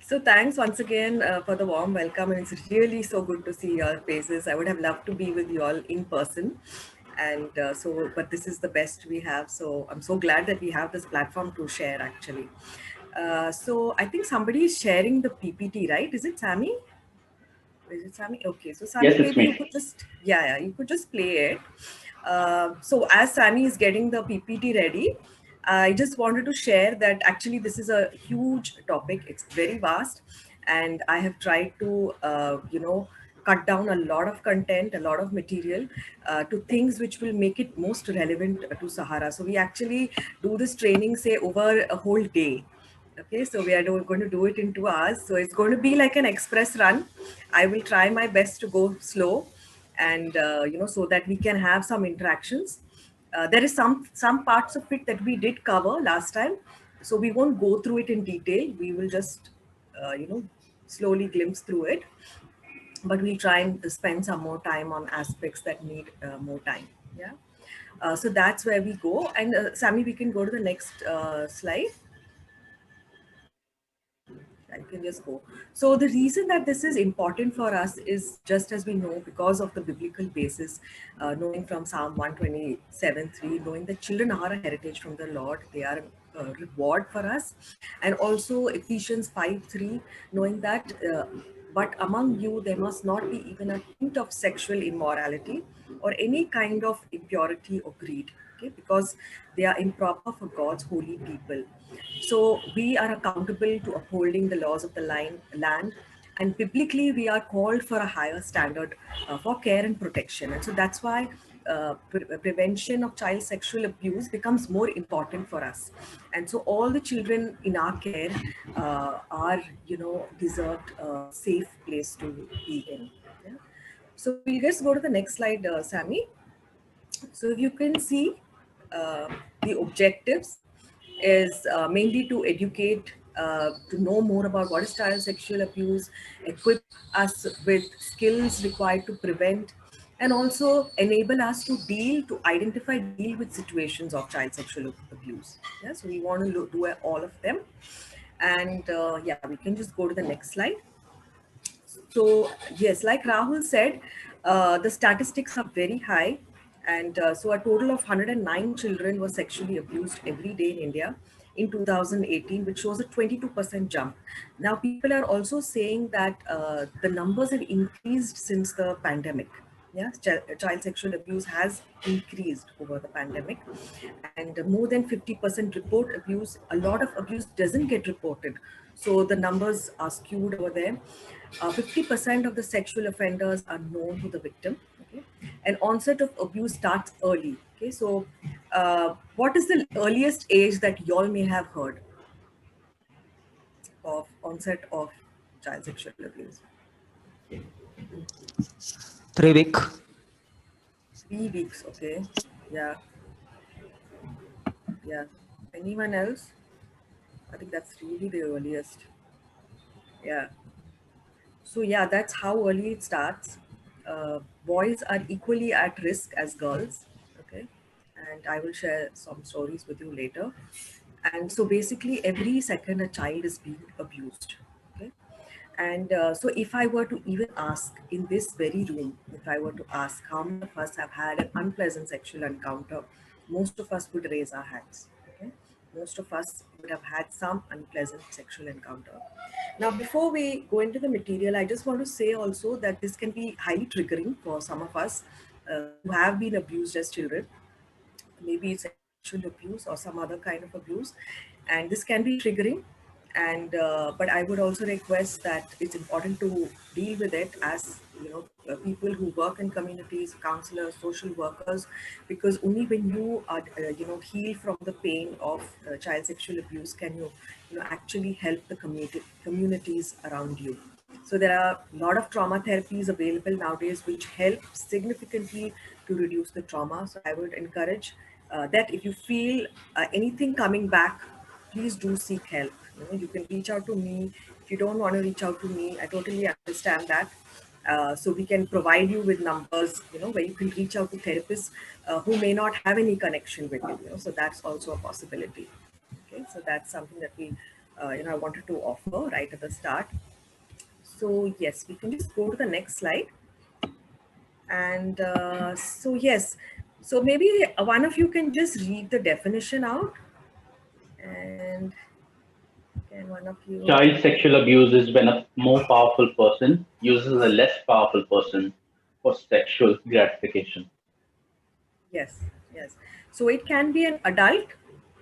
So thanks once again for the warm welcome, and it's really so good to see your faces. I would have loved to be with you all in person, and but this is the best we have. So I'm so glad that we have this platform to share. Actually, so I think somebody is sharing the PPT, right? Is it Sammy? Is it Sammy? Okay, so Yes, Sammy, it's maybe you me. could just, yeah, you could just play it. So as Sammy is getting the PPT ready, I just wanted to share that actually this is a huge topic. It's very vast, and I have tried to, cut down a lot of content, a lot of material to things which will make it most relevant to Sahara. So we actually do this training, say, over a whole day. Okay, so we are going to do it in 2 hours. So it's going to be like an express run. I will try my best to go slow, and so that we can have some interactions. There is some parts of it that we did cover last time, so we won't go through it in detail. We will just slowly glimpse through it, but we'll try and spend some more time on aspects that need more time. Yeah. So that's where we go. And Sammy, we can go to the next slide. I can just go. So the reason that this is important for us is just as we know because of the biblical basis, knowing from Psalm 127:3, knowing that children are a heritage from the Lord, they are a reward for us, and also Ephesians 5:3, knowing that. But among you, there must not be even a hint of sexual immorality or any kind of impurity or greed, okay, because they are improper for God's holy people. So we are accountable to upholding the laws of the land, and biblically we are called for a higher standard for care and protection. And so that's why prevention of child sexual abuse becomes more important for us. And so all the children in our care are, deserved a safe place to be in. Yeah? So we'll just go to the next slide, Sammy. So if you can see, uh, the objectives is mainly to educate, to know more about what is child sexual abuse, equip us with skills required to prevent, and also enable us to deal with situations of child sexual abuse. Yeah, so we want to do all of them. And yeah, we can just go to the next slide. So, yes, like Rahul said, the statistics are very high. And so, a total of 109 children were sexually abused every day in India in 2018, which shows a 22% jump. Now, people are also saying that the numbers have increased since the pandemic. Yeah, child sexual abuse has increased over the pandemic, and more than 50% report abuse. A lot of abuse doesn't get reported, so the numbers are skewed over there. 50% of the sexual offenders are known to the victim. Okay, and onset of abuse starts early. Okay, so what is the earliest age that y'all may have heard of onset of child sexual abuse? 3 week. 3 weeks. Okay, yeah, yeah. Anyone else? I think that's really the earliest. Yeah. So yeah, that's how early it starts. Boys are equally at risk as girls. Okay, and I will share some stories with you later. And so basically, every second a child is being abused. Okay, and so if I were to even ask in this very room, if I were to ask how many of us have had an unpleasant sexual encounter, most of us would raise our hands. Okay, most of us would have had some unpleasant sexual encounter. Now, before we go into the material, I just want to say also that this can be highly triggering for some of us who have been abused as children. Maybe it's sexual abuse or some other kind of abuse, and this can be triggering. And but I would also request that it's important to deal with it as people who work in communities, counselors, social workers, because only when you are heal from the pain of child sexual abuse can you actually help the communities around you. So there are a lot of trauma therapies available nowadays which help significantly to reduce the trauma. So I would encourage that if you feel anything coming back, please do seek help. You can reach out to me. If you don't want to reach out to me, I totally understand that. So we can provide you with numbers, where you can reach out to therapists who may not have any connection with you. So that's also a possibility. Okay, so that's something that we I wanted to offer right at the start. So yes, we can just go to the next slide. And so yes, so maybe one of you can just read the definition out, and can one of you? Child sexual abuse is when a more powerful person uses a less powerful person for sexual gratification. Yes, yes. So it can be an adult,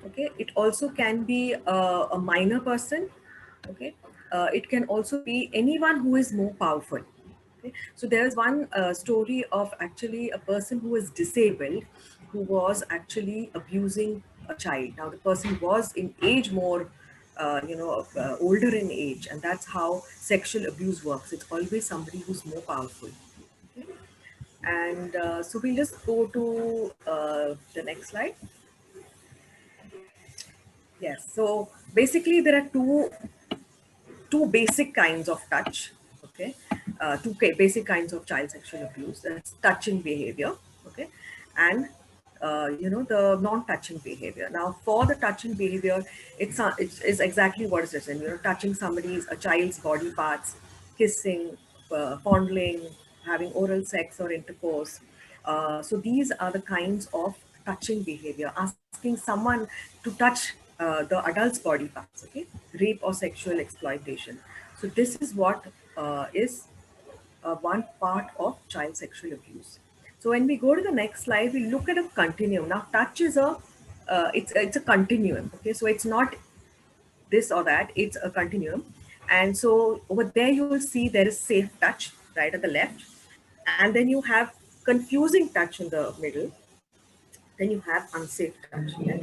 okay? It also can be a minor person, okay? It can also be anyone who is more powerful. Okay? So there's one story of actually a person who is disabled who was actually abusing a child. Now the person was in age more, older in age, and that's how sexual abuse works. It's always somebody who's more powerful. Okay? And so we'll just go to the next slide. Yes. So basically, there are two basic kinds of touch. Okay, basic kinds of child sexual abuse. That's touching behavior. Okay, and the non-touching behavior. Now, for the touching behavior, it's exactly what it is. And touching a child's body parts, kissing, fondling, having oral sex or intercourse. So these are the kinds of touching behavior. Asking someone to touch the adult's body parts. Okay, rape or sexual exploitation. So this is what is one part of child sexual abuse. So when we go to the next slide, we look at a continuum. Now, touch is it's a continuum. Okay, so it's not this or that; it's a continuum. And so over there, you will see there is safe touch right at the left, and then you have confusing touch in the middle, then you have unsafe touch. Yeah?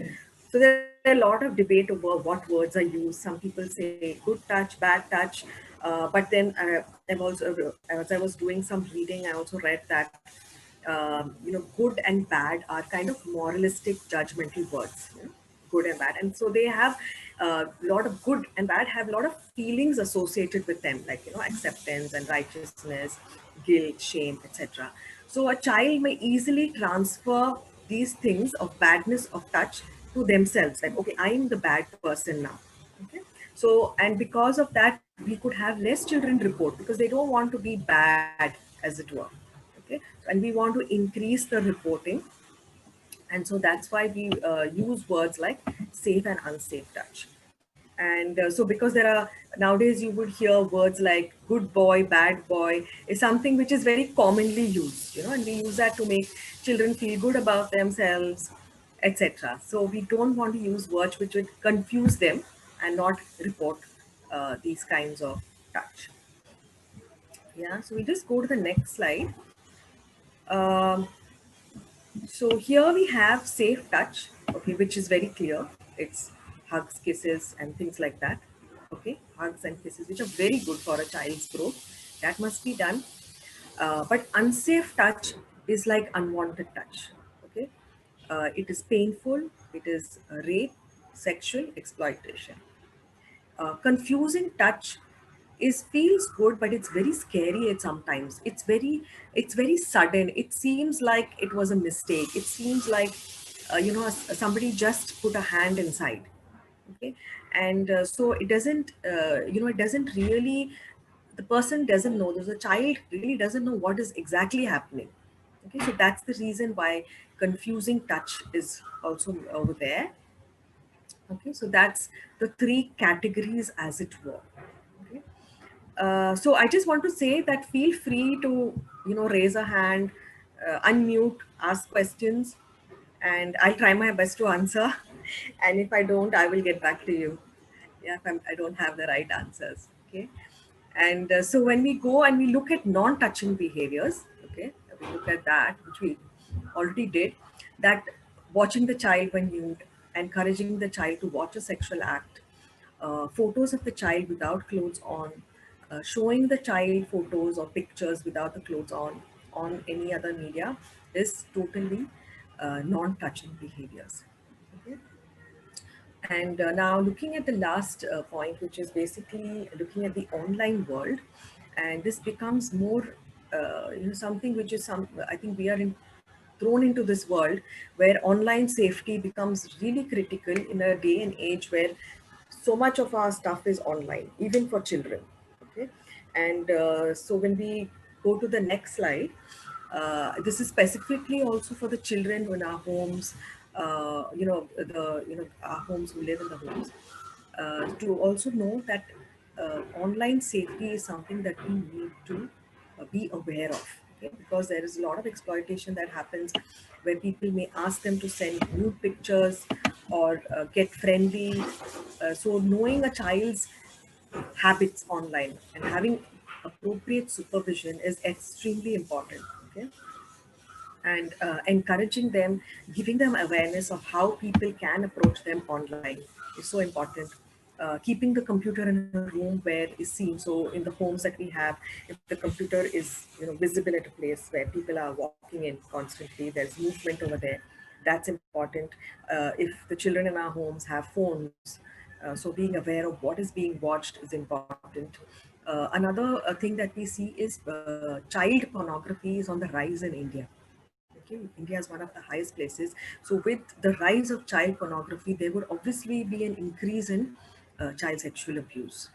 So there are a lot of debate over what words are used. Some people say good touch, bad touch, but then I've also, as I was doing some reading, I also read that good and bad are kind of moralistic, judgmental words. Good and bad, and so they have a lot of good and bad have a lot of feelings associated with them, like acceptance and righteousness, guilt, shame, etc. So a child may easily transfer these things of badness of touch to themselves, like, okay, I'm the bad person now. Okay, so and because of that we could have less children report because they don't want to be bad, as it were. Okay, and we want to increase the reporting, and so that's why we use words like safe and unsafe touch. And so because there are nowadays, you would hear words like good boy, bad boy is something which is very commonly used, and we use that to make children feel good about themselves, etc. So we don't want to use words which would confuse them and not report these kinds of touch. Yeah, so we just go to the next slide. um, So here we have safe touch, okay, which is very clear. It's hugs, kisses, and things like that. Okay, hugs and kisses, which are very good for a child's growth. That must be done. But unsafe touch is like unwanted touch. Okay, it is painful. It is rape, sexual exploitation. Confusing touch is feels good, but it's very scary at sometimes. It's very sudden. It seems like it was a mistake. It seems like somebody just put a hand inside. Okay, and so it doesn't really, the person doesn't know, there's a child really doesn't know what is exactly happening. Okay, so that's the reason why confusing touch is also over there. Okay, so that's the three categories, as it were. Okay. So I just want to say that feel free to raise a hand, unmute, ask questions, and I'll try my best to answer. And if I don't, I will get back to you. Yeah, if I don't have the right answers. Okay. And so when we go and we look at non-touching behaviors, okay, we look at that, which we already did, that watching the child when nude, encouraging the child to watch a sexual act, photos of the child without clothes on, showing the child photos or pictures without the clothes on any other media is totally non-touching behaviors. Okay? And now looking at the last point, which is basically looking at the online world, and this becomes more, something which is I think we are thrown into this world where online safety becomes really critical in a day and age where so much of our stuff is online, even for children. Okay, and so when we go to the next slide, this is specifically also for the children in our homes, our homes who live in the homes, to also know that online safety is something that we need to be aware of. Okay? Because there is a lot of exploitation that happens where people may ask them to send nude pictures or get friendly. So knowing a child's habits online and having appropriate supervision is extremely important. Okay, and encouraging them, giving them awareness of how people can approach them online is so important. Keeping the computer in a room where is seen. So in the homes that we have, if the computer is visible at a place where people are walking in constantly, there's movement over there. That's important. If the children in our homes have phones, so being aware of what is being watched is important. Another thing that we see is child pornography is on the rise in India. Okay, India is one of the highest places. So with the rise of child pornography, there would obviously be an increase in child sexual abuse.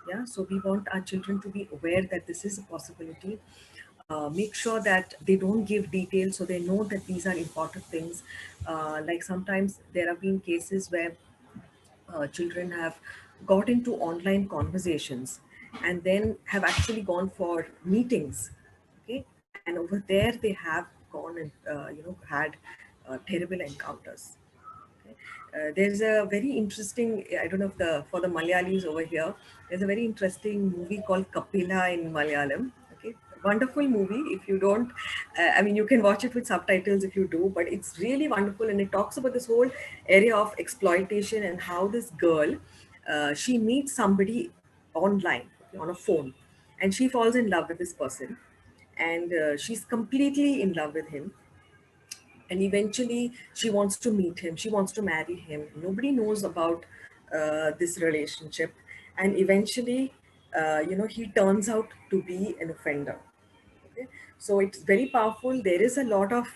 Yeah, so we want our children to be aware that this is a possibility. Make sure that they don't give details so they know that these are important things. Like sometimes there have been cases where children have got into online conversations and then have actually gone for meetings. Okay, and over there they have gone and had terrible encounters. Okay. There's a very interesting, I don't know if for the Malayalis over here, there's a very interesting movie called Kapila in Malayalam. Okay, wonderful movie. If you don't, I mean, you can watch it with subtitles if you do, but it's really wonderful, and it talks about this whole area of exploitation and how this girl, she meets somebody online, okay, on a phone, and she falls in love with this person, and she's completely in love with him, and eventually she wants to meet him, she wants to marry him. Nobody knows about this relationship, and eventually he turns out to be an offender. Okay, so it's very powerful. There is a lot of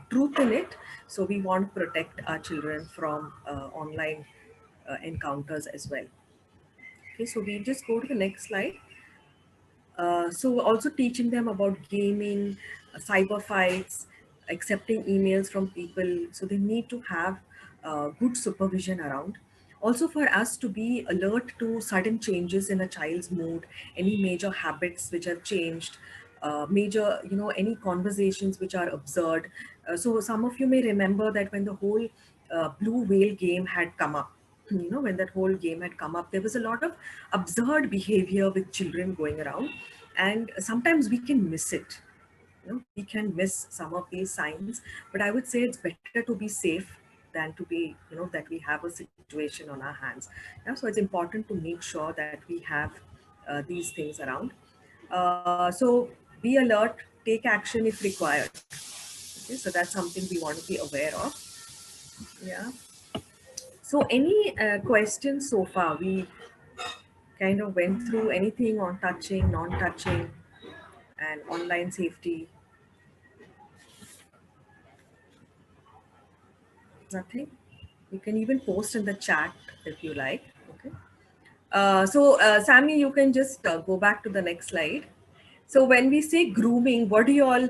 truth in it, so we want to protect our children from online encounters as well. Okay, so we'll just go to the next slide. So also teaching them about gaming, cyber fights, accepting emails from people. So they need to have good supervision around. Also for us to be alert to sudden changes in a child's mood, any major habits which have changed, major, any conversations which are absurd. So some of you may remember that when the whole blue whale game had come up, when that whole game had come up, there was a lot of absurd behavior with children going around, and sometimes we can miss it. We can miss some of these signs, but I would say it's better to be safe than to be, that we have a situation on our hands. So it's important to make sure that we have these things around. So be alert, take action if required. Okay, so that's something we want to be aware of. Yeah. So any questions so far? We kind of went through anything on touching, non-touching, and online safety. Nothing. You can even post in the chat if you like. Okay. Sammy, you can just go back to the next slide. So when we say grooming, what do you all,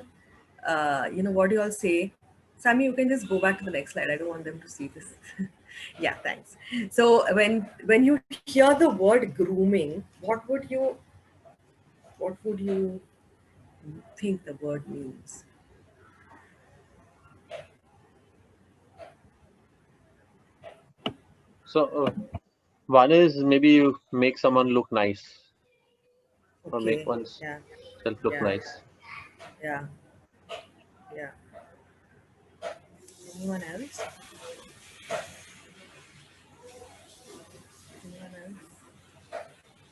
what do you all say? Sammy, you can just go back to the next slide. I don't want them to see this. Yeah, thanks. So when you hear the word grooming, what would you think the word means? So, one is maybe you make someone look nice or make Okay. oneself Yeah. look Yeah. nice. Yeah. Yeah. Anyone else? Anyone else?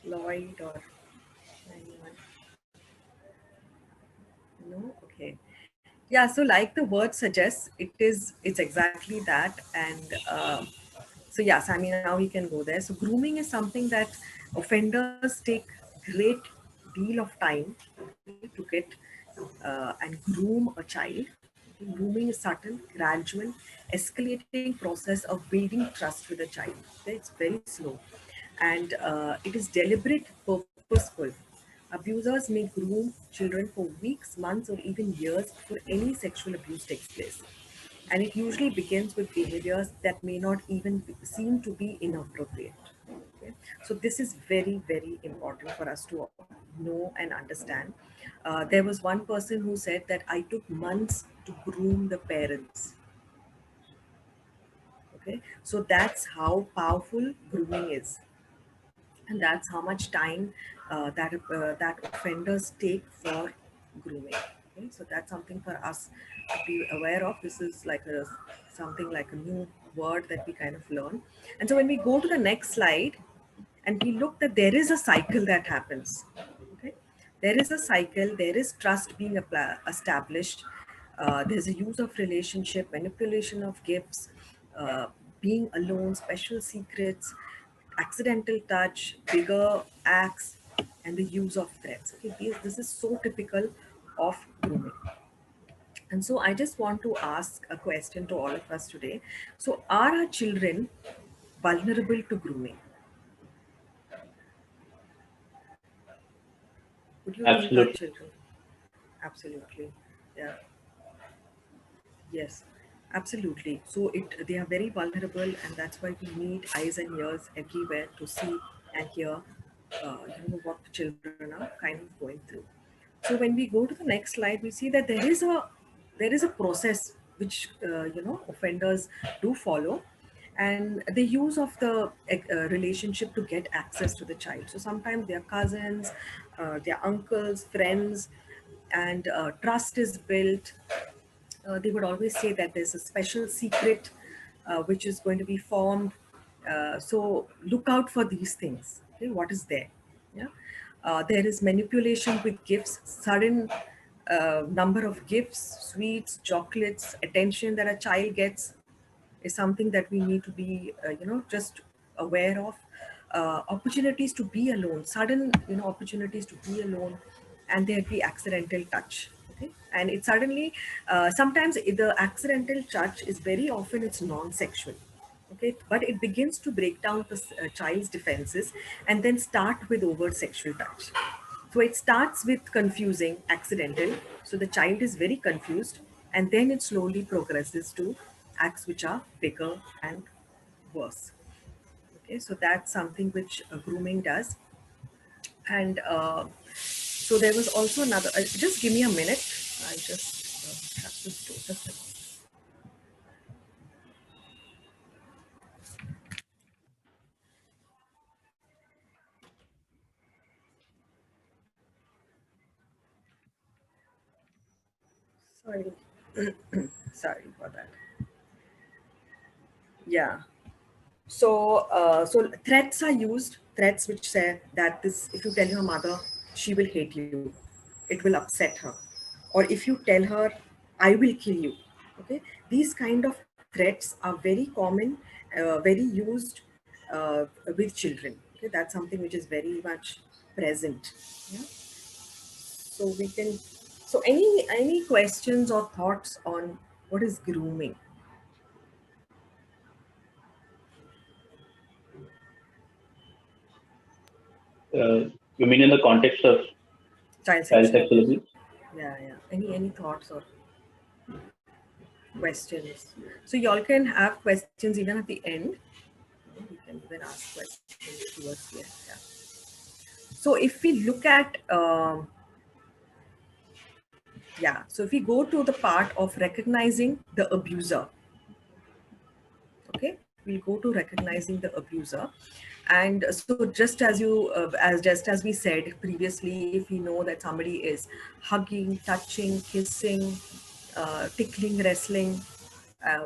Lloyd or anyone? No? Okay. Yeah, so like the word suggests, it's exactly that. And so yeah, Sammy, now we can go there. So grooming is something that offenders take great deal of time to get and groom a child. Grooming is subtle, gradual, escalating process of building trust with a child. Okay, it's very slow. and it is deliberate, purposeful. Abusers may groom children for weeks, months, or even years before any sexual abuse takes place. And it usually begins with behaviors that may not even seem to be inappropriate. Okay? So this is very, very important for us to know and understand. There was one person who said that I took months to groom the parents. Okay, so that's how powerful grooming is, and that's how much time that offenders take for grooming. Okay, so that's something for us to be aware of. This is like a something like a new word that we kind of learn. And so when we go to the next slide, and we look that there is a cycle that happens. Okay, there is a cycle. There is trust being established. There's a use of relationship, manipulation of gifts, uh, being alone, special secrets, accidental touch, bigger acts, and the use of threats. Okay, this is so typical of grooming. And so I just want to ask a question to all of us today. So are our children vulnerable to grooming? Would you think our Absolutely. children? Absolutely. Yeah. Yes. Absolutely. So they are very vulnerable, and that's why we need eyes and ears everywhere to see and hear, what the children are kind of going through. So when we go to the next slide, we see that there is a process which offenders do follow, and the use of the relationship to get access to the child. So sometimes their cousins, their uncles, friends, and trust is built. They would always say that there's a special secret which is going to be formed. So look out for these things. Okay, what is there? Yeah, there is manipulation with gifts, sudden number of gifts, sweets, chocolates, attention that a child gets is something that we need to be, just aware of. Opportunities to be alone, sudden, opportunities to be alone, and there'd be accidental touch. Okay, and it suddenly, sometimes the accidental touch is very often it's non-sexual. Okay, but it begins to break down the child's defenses and then start with overt sexual touch. So it starts with confusing, accidental. So the child is very confused, and then it slowly progresses to acts which are bigger and worse. Okay, so that's something which grooming does. And so there was also another. Just give me a minute. I just have to do just a minute. Sorry, sorry for that. Yeah. So threats are used. Threats which say that this, if you tell your mother, she will hate you. It will upset her. Or if you tell her, I will kill you. Okay. These kind of threats are very common, very used with children. Okay. That's something which is very much present. Yeah. So we can. So any questions or thoughts on what is grooming? You mean in the context of Child child sexual sexual abuse. abuse? Yeah, yeah. Any thoughts or questions? So y'all can have questions even at the end. You can even ask questions towards the end. Yeah. So if we look at, yeah. So if we go to the part of recognizing the abuser, okay, we'll go to recognizing the abuser. And so just as we said previously, if we know that somebody is hugging, touching, kissing, tickling, wrestling,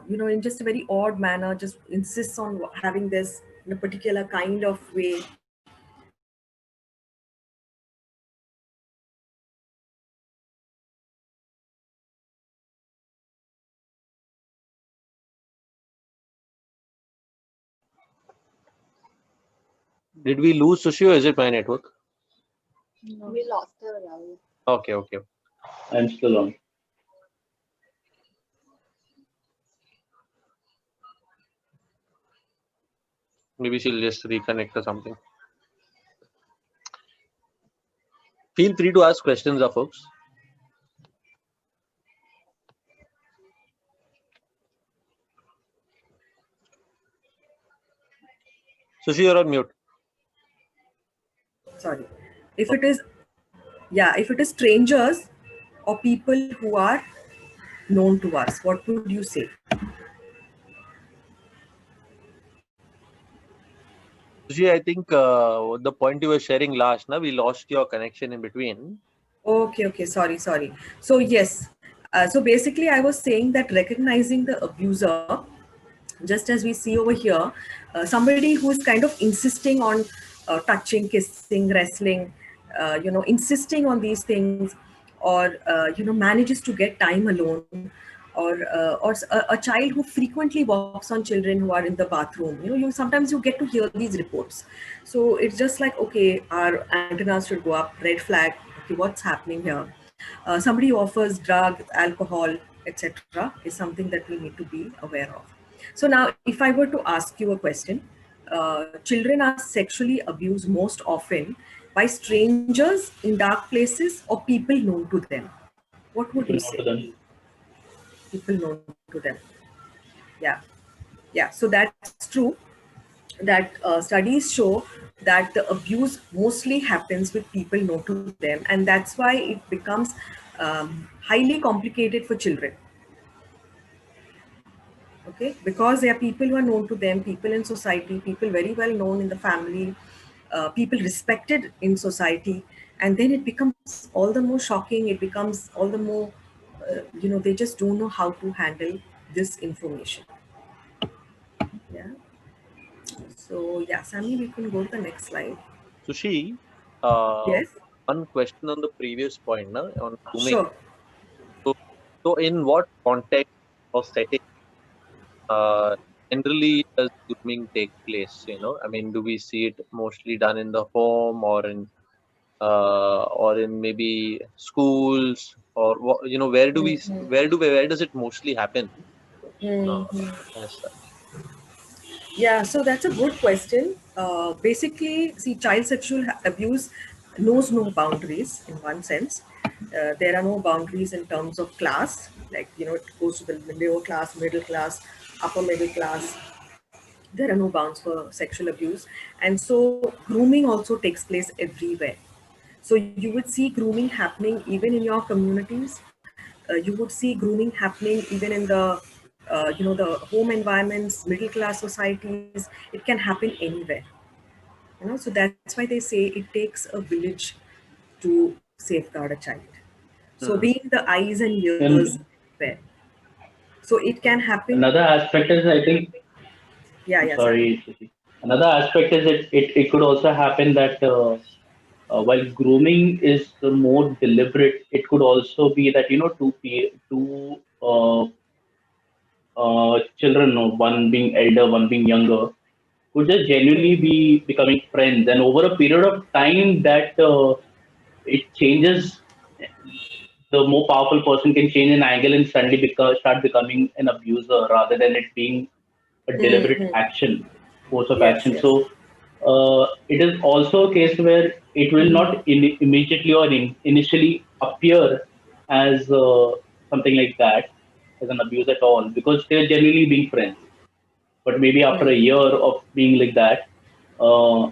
in just a very odd manner, just insists on having this in a particular kind of way, Did we lose Sushi or is it my network? No. We lost her, Rahul. Okay, okay. I'm still on. Maybe she'll just reconnect or something. Feel free to ask questions, folks. Sushi, you're on mute. Sorry. If it is, if it is strangers or people who are known to us, what would you say? Sushi, I think the point you were sharing last, we lost your connection in between. Okay, sorry. So yes, so basically I was saying that recognizing the abuser, just as we see over here, somebody who is kind of insisting on touching, kissing, wrestling, insisting on these things, or manages to get time alone, or a child who frequently walks on children who are in the bathroom. You sometimes you get to hear these reports. So it's just like, okay, our antennas should go up, red flag. Okay, what's happening here? Somebody offers drugs, alcohol, etc. is something that we need to be aware of. So now, if I were to ask you a question, children are sexually abused most often by strangers in dark places or people known to them. What would you say? People known to them. Yeah. So that's true. That studies show that the abuse mostly happens with people known to them, and that's why it becomes highly complicated for children. Okay, because there are people who are known to them, people in society, people very well known in the family, people respected in society, and then it becomes all the more shocking. It becomes all the more, they just don't know how to handle this information. Yeah. So yeah, Sammy, we can go to the next slide. Sushi, Yes. one question on the previous point, on grooming. Sure. So in what context or setting generally does grooming take place? I mean, do we see it mostly done in the home or in maybe schools, or where do we where does it mostly happen? As such? Yeah, so that's a good question. Basically, see, child sexual abuse knows no boundaries in one sense. There are no boundaries in terms of class, like, it goes to the lower class, middle class, upper middle class. There are no bounds for sexual abuse. And so grooming also takes place everywhere. So you would see grooming happening even in your communities. You would see grooming happening even in the home environments, middle class societies. It can happen anywhere. So that's why they say it takes a village to safeguard a child. So being the eyes and ears And everywhere. So it can happen. another aspect is, I think, I'm Yeah, Sami. sorry, Shruti. Another aspect is it could also happen that while grooming is more deliberate, it could also be that, two children, one being elder, one being younger, could just genuinely be becoming friends. And over a period of time, that it changes, the more powerful person can change an angle and suddenly start becoming an abuser rather than it being a deliberate action, course of Yes, action. yes. So it is also a case where it will not immediately or initially appear as something like that, as an abuse at all, because they're generally being friends. But maybe after a year of being like that, uh,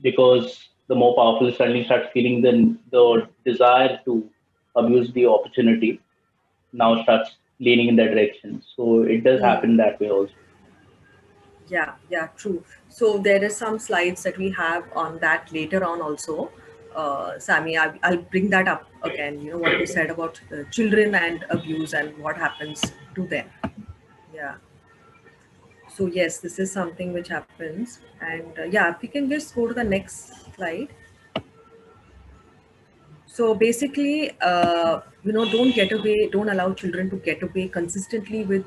because the more powerful suddenly start feeling the desire to abuse the opportunity, now starts leaning in that direction. So it does happen that way also. Yeah, true. So there is some slides that we have on that later on also. Sammy, I'll bring that up again. What you said about children and abuse and what happens to them. Yeah. So yes, this is something which happens. And yeah, if we can just go to the next slide. So basically, don't allow children to get away consistently with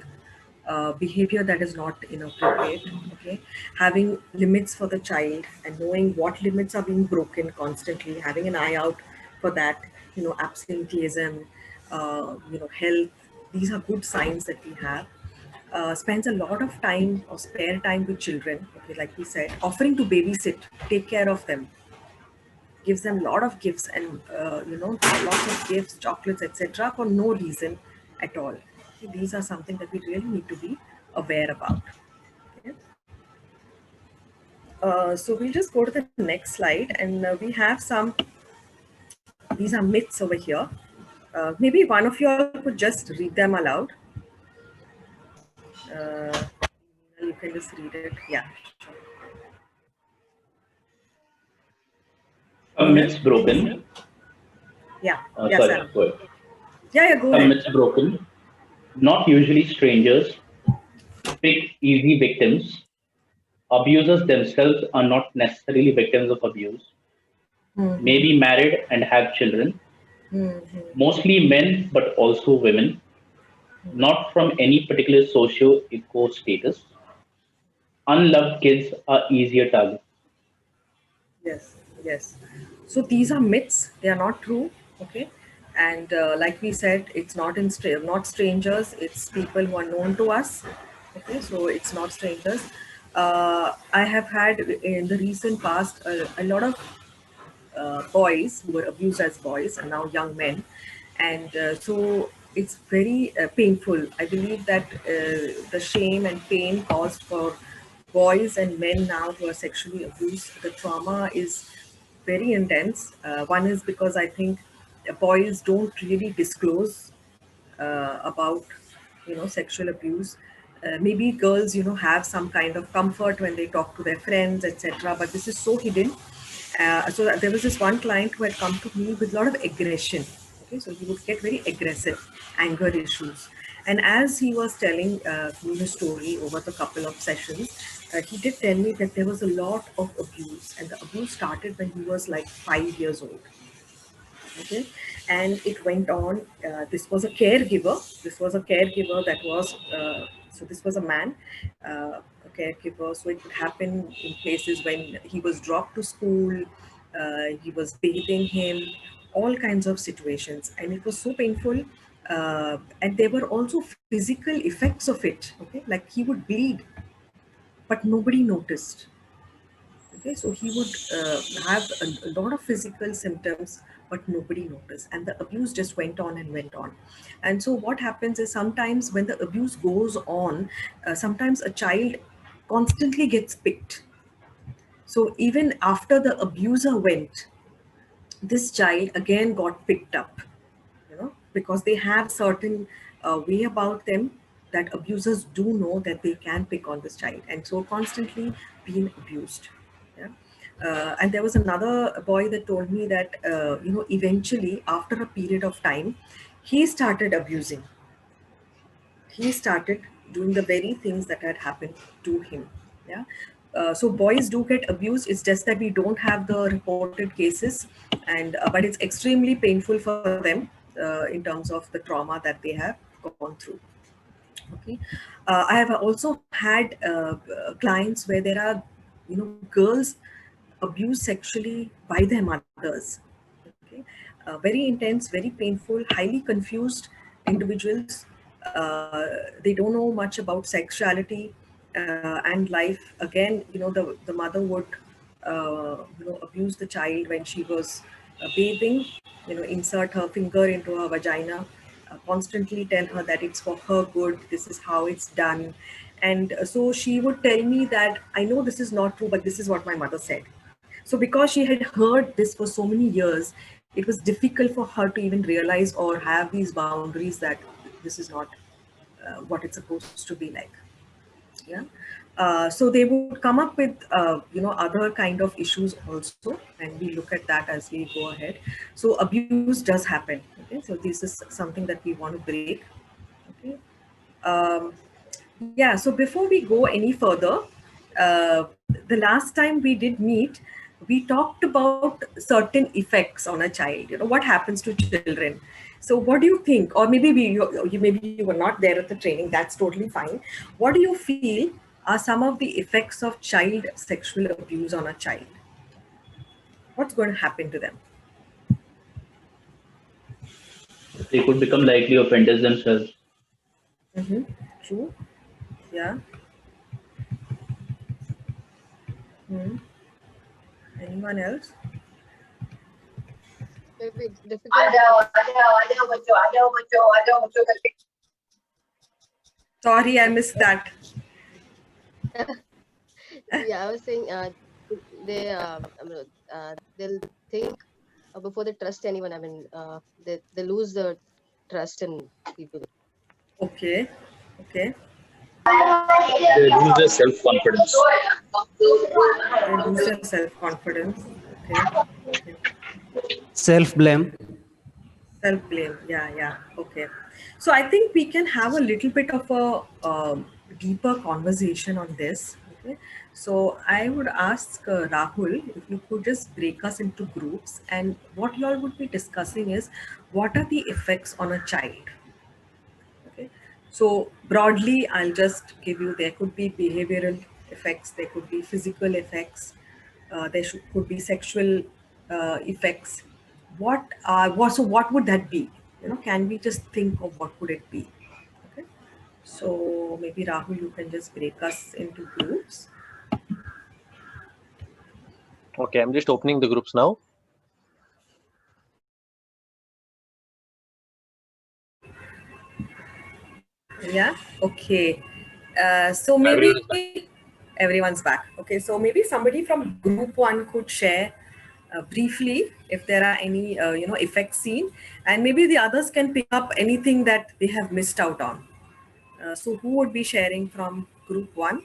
behavior that is not inappropriate. Okay, having limits for the child and knowing what limits are being broken constantly, having an eye out for that. Absenteeism, health. These are good signs that we have. spends a lot of time or spare time with children, okay, like we said, offering to babysit, take care of them, gives them a lot of gifts and lots of gifts, chocolates, etc., for no reason at all. Okay, these are something that we really need to be aware about. Okay. So we'll just go to the next slide, and we have some. These are myths over here. Maybe one of you all could just read them aloud. Uh, you can just read it. Yeah. Some myths broken. Yeah. Yeah, Sorry, Sam. go ahead. Yeah, go Some ahead. myths broken. Not usually strangers. Pick easy victims. Abusers themselves are not necessarily victims of abuse. May Mm-hmm. be married and have children. Mm-hmm. Mostly men, but also women. Not from any particular socio-eco status. Unloved kids are easier targets. Yes, yes. So these are myths. They are not true. Okay, and like we said, it's not not strangers. It's people who are known to us. Okay, so it's not strangers. I have had in the recent past a lot of boys who were abused as boys and now young men, and so it's very painful. I believe that the shame and pain caused for boys and men now who are sexually abused, the trauma is very intense. One is because I think boys don't really disclose about sexual abuse. Maybe girls have some kind of comfort when they talk to their friends, etc., but this is so hidden. So there was this one client who had come to me with a lot of aggression. Okay, so he would get very aggressive, anger issues, and as he was telling me his story over the couple of sessions, he did tell me that there was a lot of abuse, and the abuse started when he was like 5 years old. Okay, and it went on. This was a caregiver that was so this was a man, a caregiver. So it would happen in places when he was dropped to school, he was bathing him, all kinds of situations, and it was so painful. And there were also physical effects of it. Okay, like he would bleed, but nobody noticed. Okay, so he would have a lot of physical symptoms, but nobody noticed, and the abuse just went on and went on. And so, what happens is sometimes when the abuse goes on, sometimes a child constantly gets picked. So, even after the abuser went, this child again got picked up, because they have certain way about them that abusers do know that they can pick on this child, and so constantly being abused. Yeah. And there was another boy that told me that eventually after a period of time he started abusing. He started doing the very things that had happened to him. Yeah. So boys do get abused. It's just that we don't have the reported cases, and but it's extremely painful for them in terms of the trauma that they have gone through. Okay. I have also had clients where there are girls abused sexually by their mothers. Okay. Very intense, very painful, highly confused individuals. They don't know much about sexuality and life. Again, the mother would abuse the child when she was bathing. Insert her finger into her vagina, constantly tell her that it's for her good, this is how it's done. And so she would tell me that I know this is not true, but this is what my mother said. So because she had heard this for so many years, it was difficult for her to even realize or have these boundaries that this is not what it's supposed to be like. Yeah. So they would come up with other kind of issues also, and we look at that as we go ahead. So abuse does happen. Okay, so this is something that we want to break. Okay. um, yeah, so before we go any further, the last time we did meet, we talked about certain effects on a child. What happens to children. So, what do you think? Or maybe maybe you were not there at the training. That's totally fine. What do you feel are some of the effects of child sexual abuse on a child? What's going to happen to them? They could become likely offenders themselves. Mm-hmm. True. Yeah. Hmm. Anyone else? Maybe it's difficult. Sorry, I missed that. Yeah, I was saying they they'll think before they trust anyone. I mean, they lose the trust in people. Okay. Okay. They lose their self-confidence. They lose their self-confidence. Okay. Okay. Self-blame. Self-blame. Yeah, yeah. Okay. So I think we can have a little bit of a deeper conversation on this. Okay. So I would ask Rahul if you could just break us into groups, and what you all would be discussing is what are the effects on a child. Okay. So broadly, I'll just give you, there could be behavioral effects, there could be physical effects, could be sexual effects. So what would that be? Can we just think of what would it be? Okay. So maybe Rahul, you can just break us into groups. Okay, I'm just opening the groups now. Yeah. Okay. So maybe everyone's back. Okay. So maybe somebody from group one could share briefly if there are any effects seen, and maybe the others can pick up anything that they have missed out on. So who would be sharing from group one?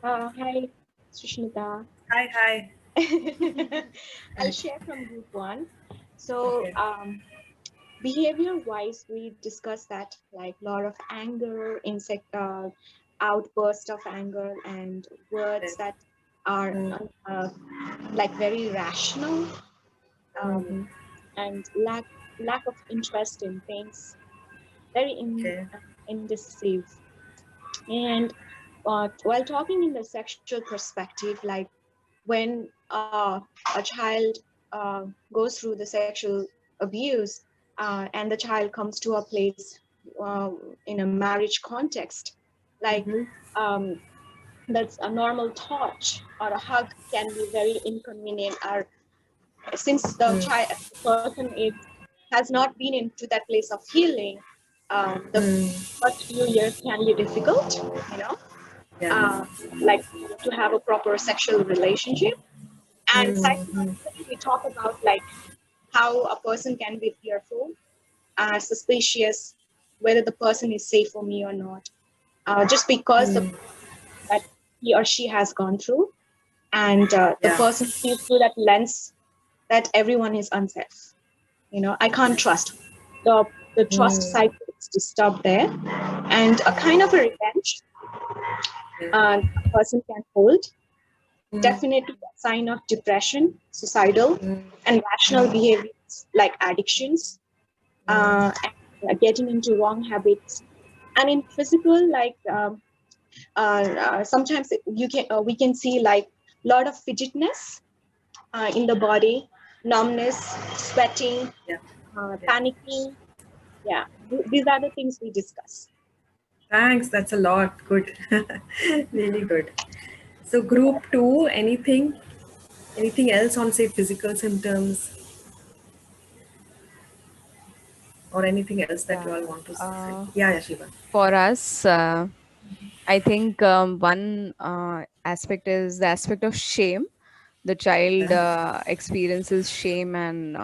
Hi, Sushnita. Hi. Hi. I'll share from group one. So, Okay. behavior-wise, we discussed that like a lot of anger, outburst of anger, and words that are like very rational, Mm-hmm. and lack of interest in things, very Okay. indecisive. And while talking in the sexual perspective, like when a child goes through the sexual abuse and the child comes to a place in a marriage context, like um, that's a normal touch or a hug can be very inconvenient, or since the child person has not been into that place of healing, the first few years can be difficult, you know, Yeah. uh, like to have a proper sexual relationship. And psychologically, we talk about like how a person can be fearful, suspicious, whether the person is safe for me or not, just because of that he or she has gone through, and the Yeah. person sees through that lens that everyone is unsafe. You know, I can't trust. The trust cycle is disturbed there, and a kind of a revenge a person can hold. Definitely a sign of depression, suicidal, and rational behaviors like addictions, and getting into wrong habits. And in physical, like sometimes we can see like a lot of fidgetness in the body, numbness, sweating, Yeah. panicking. Yeah, these are the things we discuss. Thanks. That's a lot. Good. Really good. So group two, anything else on say physical symptoms or anything else that you Yeah. all want to say? Uh, Yeah, Shiva. for us, I think one aspect is the aspect of shame. The child experiences shame, and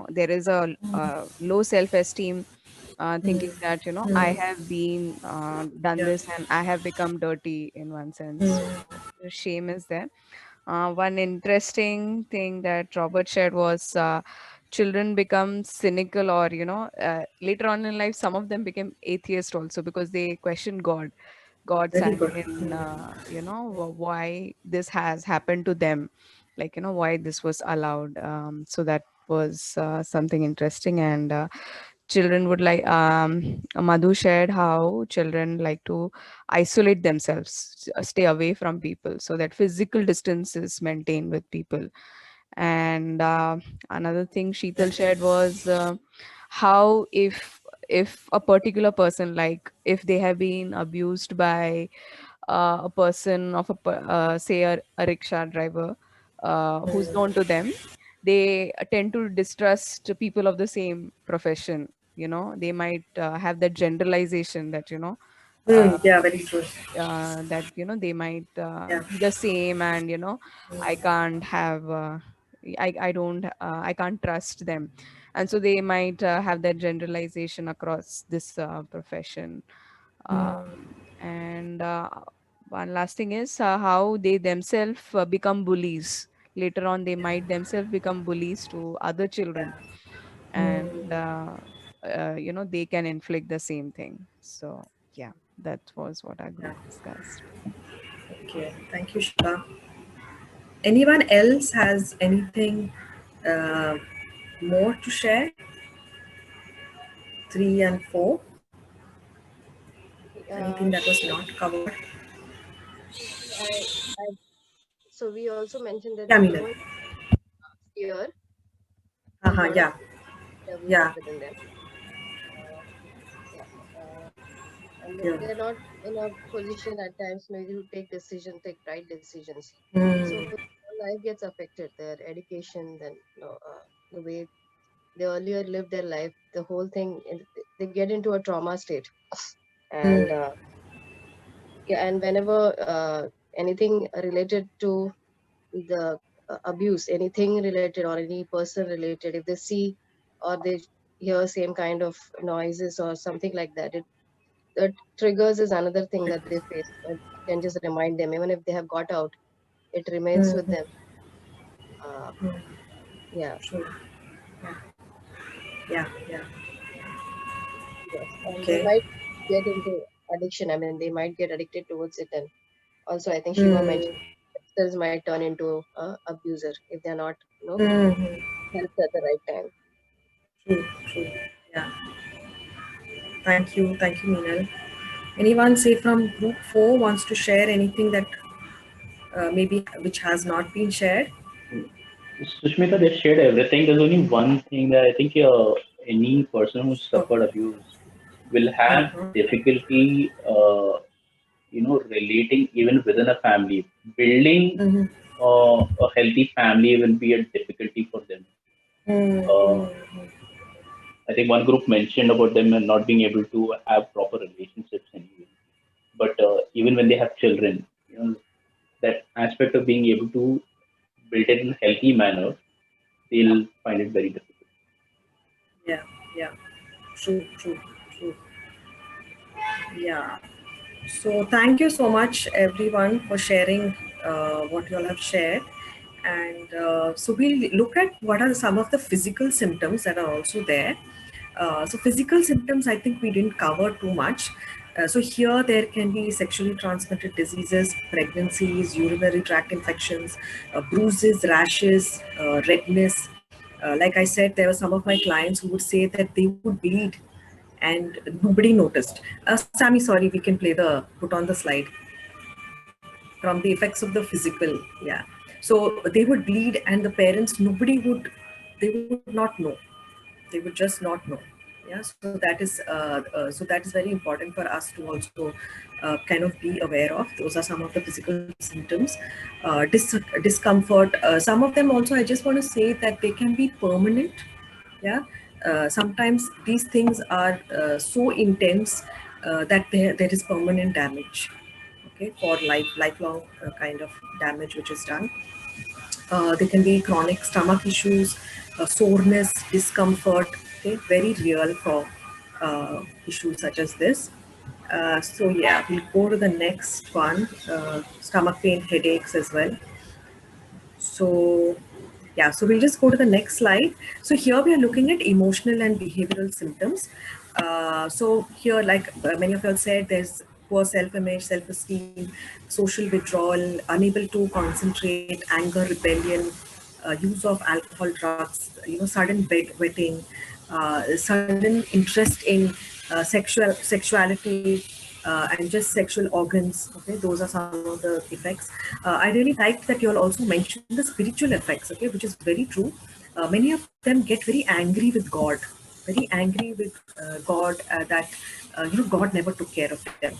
there is a low self-esteem, thinking that I have been done Yeah. this and I have become dirty in one sense. The shame is there. One interesting thing that Robert shared was children become cynical, or later on in life some of them became atheist also, because they question God's Very hand good. in why this has happened to them, like why this was allowed. So that was something interesting. And children would like, Madhu shared how children like to isolate themselves, stay away from people, so that physical distance is maintained with people. And another thing Sheetal shared was how, if if a particular person, like if they have been abused by a person of say a rickshaw driver who's known to them, they tend to distrust people of the same profession. They might have that generalization that uh, Yeah, very true. that they might Yeah. be the same, and I can't have I don't I can't trust them, and so they might have that generalization across this profession. And one last thing is how they themselves become bullies. Later on, they might themselves become bullies to other children, and they can inflict the same thing. So yeah, that was what our Yeah. group discussed. Okay. Thank you, Shiva. Anyone else has anything uh, more to share? 3 and 4. Anything that was not covered? I, I, so we also mentioned that Yeah, the Meenal. human fear is Uh-huh, one of yeah. the we Yeah. have within them. Yeah. And Yeah. they're not in a position at times maybe to take right decisions. So Mm. their life gets affected. Their education, then the way they earlier lived their life, the whole thing, they get into a trauma state. And Mm. yeah, and whenever anything related to the abuse, anything related or any person related, if they see or they hear same kind of noises or something like that, that triggers is another thing that they face. It can just remind them, even if they have got out, it remains with Mm. them. Uh, Mm. yeah, True. Yeah. Yeah. Yeah. yes, and they Okay. might get into addiction. I mean, they might get addicted towards it, and also I think Shiva mentioned Mm. themselves might turn into a abuser if they're not, Mm. helped at the right time. True. True. Yeah. Thank you. Thank you, Meenal. Anyone, say from group 4, wants to share anything that maybe which has not been shared? Sushmita, they shared everything. There's only one thing that I think any person who Oh. suffered abuse will have Uh-huh. difficulty, relating even within a family. Building Mm-hmm. a healthy family will be a difficulty for them. Uh, Mm-hmm. I think one group mentioned about them not being able to have proper relationships anyway. But even when they have children, that aspect of being able to build it in a healthy manner, they'll find it very difficult. Yeah. Yeah. True. True. True. Yeah. So thank you so much, everyone, for sharing what you all have shared. And so we'll look at what are some of the physical symptoms that are also there. So physical symptoms, I think we didn't cover too much. So here there can be sexually transmitted diseases, pregnancies, urinary tract infections, bruises, rashes, redness. Like I said, there were some of my clients who would say that they would bleed and nobody noticed. Sammy, sorry, we can put on the slide from the effects of the physical. Yeah. So they would bleed and the parents, they would not know. They would just not know. Yeah. So that is very important for us to also kind of be aware of. Those are some of the physical symptoms. Discomfort. Some of them also, I just want to say that they can be permanent. Yeah. Sometimes these things are so intense that there is permanent damage, okay, for lifelong kind of damage which is done. There can be chronic stomach issues, soreness, discomfort, okay, very real for issues such as this. So yeah, we'll go to the next one, stomach pain, headaches as well. So yeah, so we'll just go to the next slide. So here we are looking at emotional and behavioral symptoms. So here, like many of you said, there's poor self-image, self-esteem, social withdrawal, unable to concentrate, anger, rebellion, use of alcohol, drugs, sudden bedwetting, sudden interest in sexuality, and just sexual organs. Okay, those are some of the effects. I really liked that you all also mentioned the spiritual effects. Okay, which is very true. Many of them get very angry with God very angry with God that God never took care of them.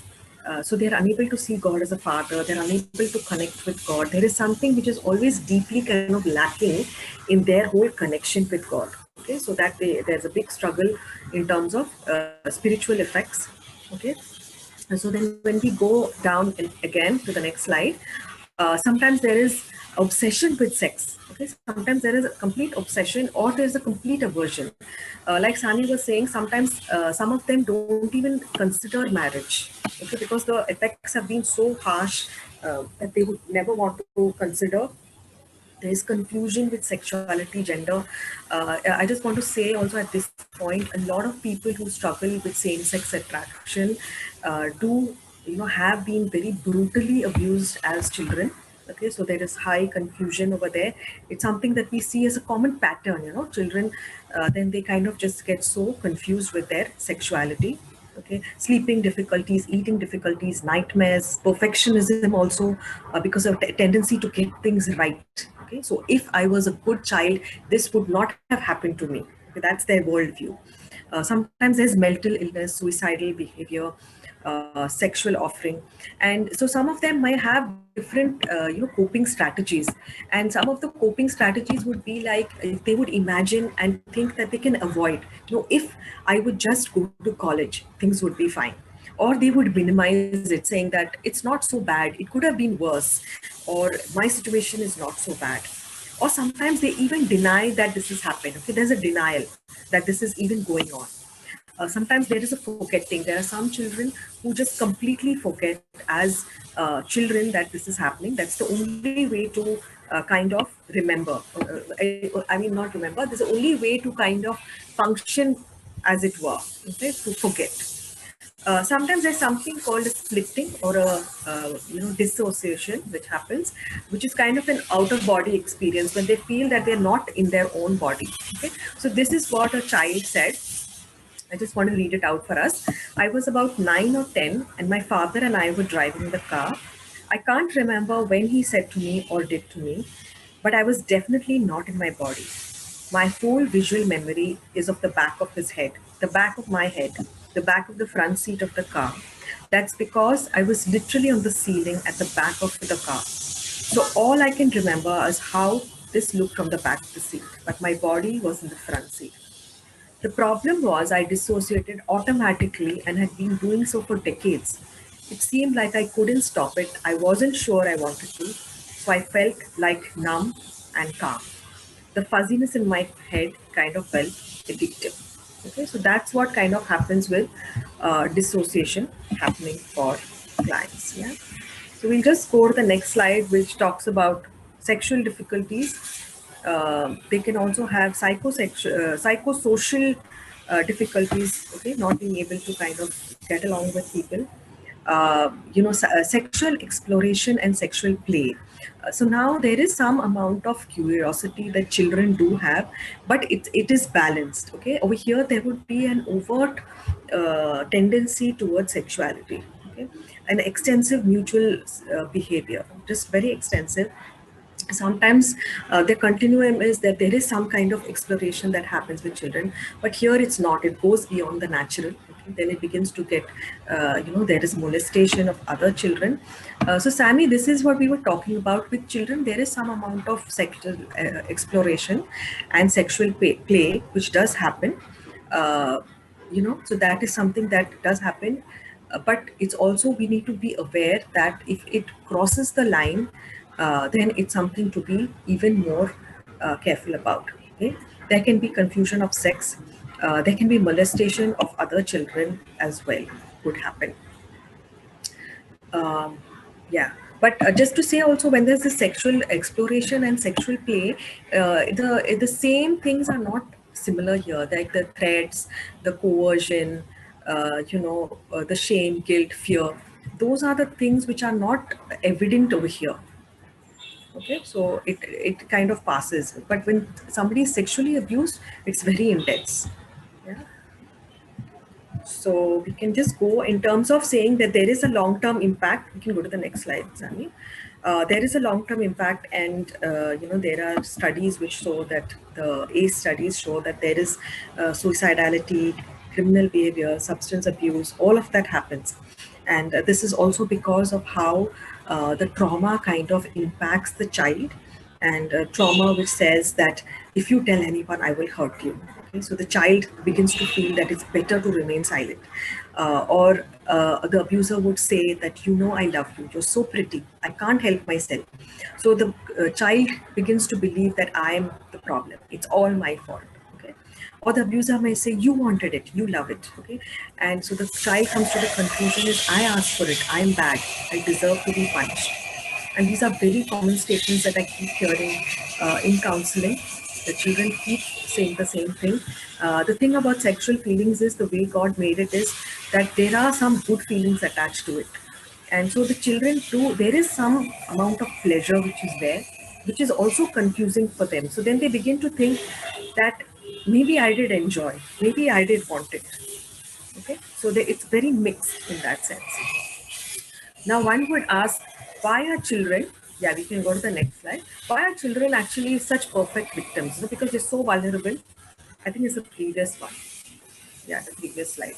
So they're unable to see God as a father. They're unable to connect with God. There is something which is always deeply kind of lacking in their whole connection with God. Okay, so that there's a big struggle in terms of spiritual effects. Okay, and so then when we go down again to the next slide, sometimes there is obsession with sex. Okay, sometimes there is a complete obsession or there's a complete aversion. Like Sani was saying, sometimes some of them don't even consider marriage. Okay, because the effects have been so harsh that they would never want to consider. There is confusion with sexuality, gender. I just want to say also at this point, a lot of people who struggle with same-sex attraction do, have been very brutally abused as children. Okay, so there is high confusion over there. It's something that we see as a common pattern. Children, then they kind of just get so confused with their sexuality. Okay, sleeping difficulties, eating difficulties, nightmares, perfectionism also, because of the tendency to get things right. Okay, so if I was a good child, this would not have happened to me. Okay, that's their worldview. Sometimes there's mental illness, suicidal behavior, sexual offering, and so some of them might have different coping strategies, and some of the coping strategies would be like they would imagine and think that they can avoid, if I would just go to college, things would be fine, or they would minimize it, saying that it's not so bad, it could have been worse, or my situation is not so bad. Or sometimes they even deny that this has happened. Okay, there's a denial that this is even going on. Sometimes there is a forgetting. There are some children who just completely forget as children that this is happening. That's the only way to kind of remember. I mean, not remember. There's the only way to kind of function, as it were, okay, to forget. Sometimes there's something called a splitting or a dissociation which happens, which is kind of an out of body experience when they feel that they're not in their own body. Okay, so this is what a child said. I just want to read it out for us. I was about 9 or 10 and my father and I were driving the car. I can't remember when he said to me or did to me, but I was definitely not in my body. My whole visual memory is of the back of his head, the back of my head, the back of the front seat of the car. That's because I was literally on the ceiling at the back of the car. So all I can remember is how this looked from the back of the seat, but my body was in the front seat. The problem was I dissociated automatically and had been doing so for decades. It seemed like I couldn't stop it. I wasn't sure I wanted to, so I felt like numb and calm. The fuzziness in my head kind of felt addictive. Okay, so that's what kind of happens with dissociation happening for clients. Yeah. So we'll just go to the next slide, which talks about sexual difficulties. They can also have psychosocial difficulties. Okay, not being able to kind of get along with people. Sexual exploration and sexual play. So now there is some amount of curiosity that children do have, but it is balanced. Okay, over here there would be an overt tendency towards sexuality. Okay, an extensive mutual behavior, just very extensive. Sometimes the continuum is that there is some kind of exploration that happens with children, but here it's not. It goes beyond the natural. Okay? Then it begins to get, there is molestation of other children. So Sammy, this is what we were talking about with children. There is some amount of sexual exploration and sexual play which does happen. So that is something that does happen. But it's also, we need to be aware that if it crosses the line, then it's something to be even more careful about. Okay? There can be confusion of sex. There can be molestation of other children as well, could happen. Yeah, but just to say also, when there's the sexual exploration and sexual play, the same things are not similar here. Like the threats, the coercion, the shame, guilt, fear. Those are the things which are not evident over here. Okay, so it kind of passes. But when somebody is sexually abused, it's very intense. Yeah. So we can just go in terms of saying that there is a long-term impact. We can go to the next slide, Sami. There is a long-term impact, and there are studies which show that the ACE studies show that there is suicidality, criminal behavior, substance abuse, all of that happens. And this is also because of how the trauma kind of impacts the child, and trauma which says that if you tell anyone, I will hurt you. Okay, so the child begins to feel that it's better to remain silent. Or the abuser would say that, I love you, you're so pretty, I can't help myself. So the child begins to believe that I am the problem, it's all my fault. Okay, or the abuser may say, you wanted it, you love it. Okay, and so the child comes to the conclusion is, I asked for it, I'm bad, I deserve to be punished. And these are very common statements that I keep hearing in counseling. The children keep saying the same thing. The thing about sexual feelings is, the way God made it is that there are some good feelings attached to it. And so the children too, there is some amount of pleasure which is there, which is also confusing for them. So then they begin to think that maybe I did enjoy, maybe I did want it. Okay, so it's very mixed in that sense. Now, one would ask, why are children, yeah, we can go to the next slide. Why are children actually such perfect victims? Because they're so vulnerable. I think it's the previous one. Yeah, the previous slide.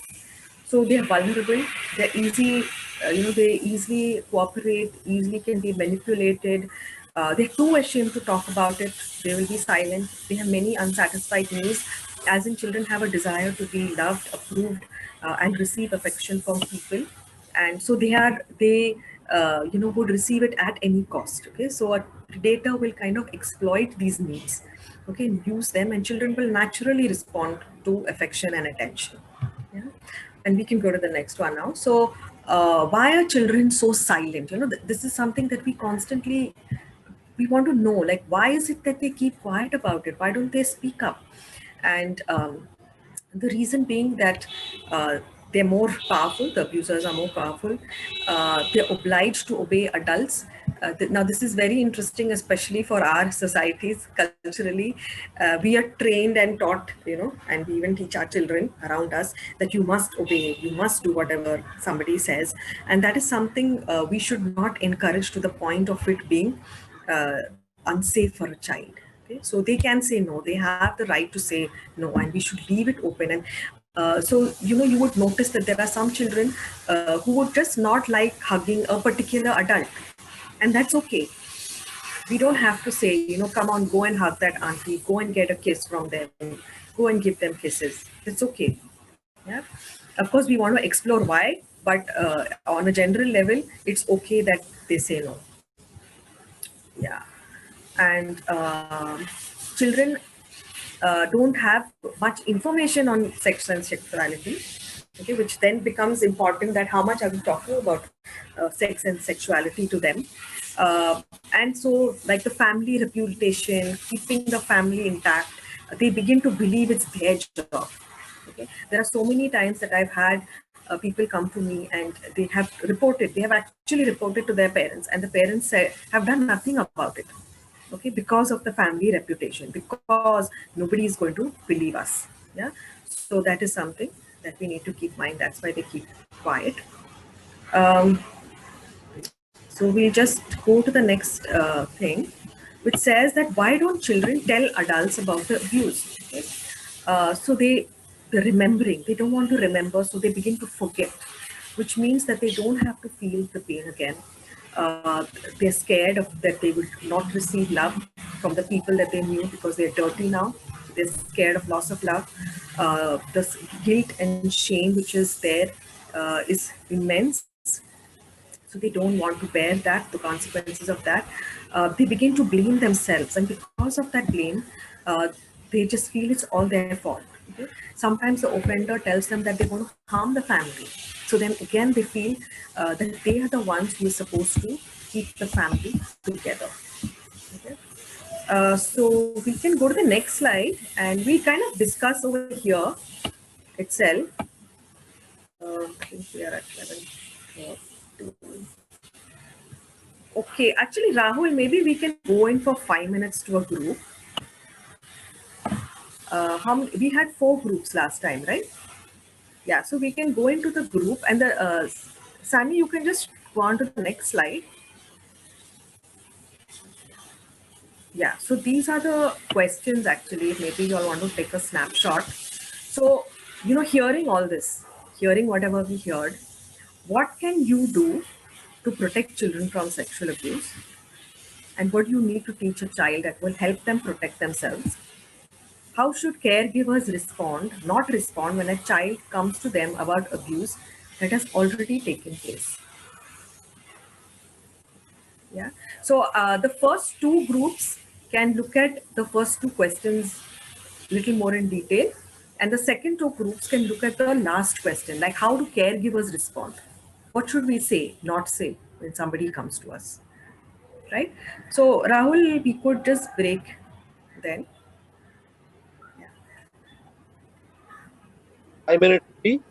So they're vulnerable, they're easy, they easily cooperate, easily can be manipulated. They're too ashamed to talk about it. They will be silent. They have many unsatisfied needs, as in children have a desire to be loved, approved, and receive affection from people. And so they would receive it at any cost. Okay, so a predator will kind of exploit these needs, okay, and use them, and children will naturally respond to affection and attention. Yeah, and we can go to the next one now. So why are children so silent? This is something that we want to know, like, why is it that they keep quiet about it? Why don't they speak up? And the reason being that they're more powerful, the abusers are more powerful, they're obliged to obey adults. Now, this is very interesting, especially for our societies culturally. We are trained and taught, and we even teach our children around us that you must obey, you must do whatever somebody says. And that is something we should not encourage to the point of it being unsafe for a child. Okay? So they can say no, they have the right to say no, and we should leave it open. And so, you would notice that there are some children who would just not like hugging a particular adult, and that's okay. We don't have to say, come on, go and hug that auntie, go and get a kiss from them, go and give them kisses. It's okay. Yeah. Of course, we want to explore why, but on a general level, it's okay that they say no. Yeah. And children don't have much information on sex and sexuality, okay, which then becomes important, that how much are we talking about sex and sexuality to them. And so, like the family reputation, keeping the family intact, they begin to believe it's their job. Okay? There are so many times that I've had people come to me and they have actually reported to their parents, and the parents have done nothing about it. Okay, because of the family reputation, because nobody is going to believe us. Yeah, so that is something that we need to keep in mind. That's why they keep quiet. So we'll just go to the next thing, which says that why don't children tell adults about the abuse? Okay? So they're remembering, they don't want to remember, so they begin to forget, which means that they don't have to feel the pain again. They're scared that they will not receive love from the people that they knew because they're dirty now. They're scared of loss of love. The guilt and shame which is there is immense. So they don't want to bear the consequences of that. They begin to blame themselves, and because of that blame, they just feel it's all their fault. Okay? Sometimes the offender tells them that they want to harm the family. So then again, they feel that they are the ones who are supposed to keep the family together. Okay? So we can go to the next slide, and we kind of discuss over here itself. I think we are at 11. Okay, actually, Rahul, maybe we can go in for 5 minutes to a group. We had 4 groups last time, right? Yeah, so we can go into the group, and Sami, you can just go on to the next slide. Yeah, so these are the questions actually. Maybe you all want to take a snapshot. So, hearing all this, hearing whatever we heard, what can you do to protect children from sexual abuse? And what do you need to teach a child that will help them protect themselves? How should caregivers respond, not respond, when a child comes to them about abuse that has already taken place? Yeah. So the first two groups can look at the first two questions little more in detail, and the second two groups can look at the last question, like how do caregivers respond? What should we say, not say, when somebody comes to us, right? So Rahul, we could just break then. 5 minutes. Tea?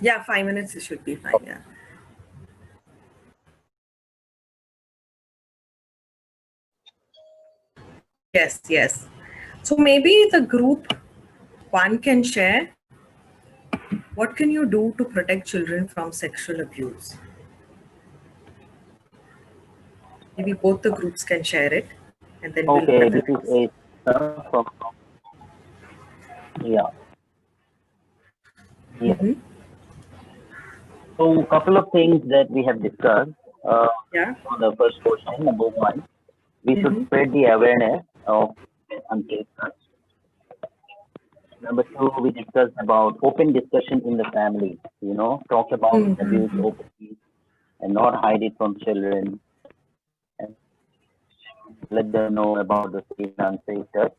Yeah, 5 minutes should be fine. Yeah. Yes, yes. So maybe the group one can share what can you do to protect children from sexual abuse? Maybe both the groups can share it, and then we'll Okay, look this at is this. a from yeah. Yeah. Mm-hmm. So couple of things that we have discussed. Uh, Yeah. on the first question, number one, we should Mm-hmm. spread the awareness of unsafe touch. Number two, we discussed about open discussion in the family. Talk about abuse Mm-hmm. openly and not hide it from children, and let them know about the safe and unsafe touch.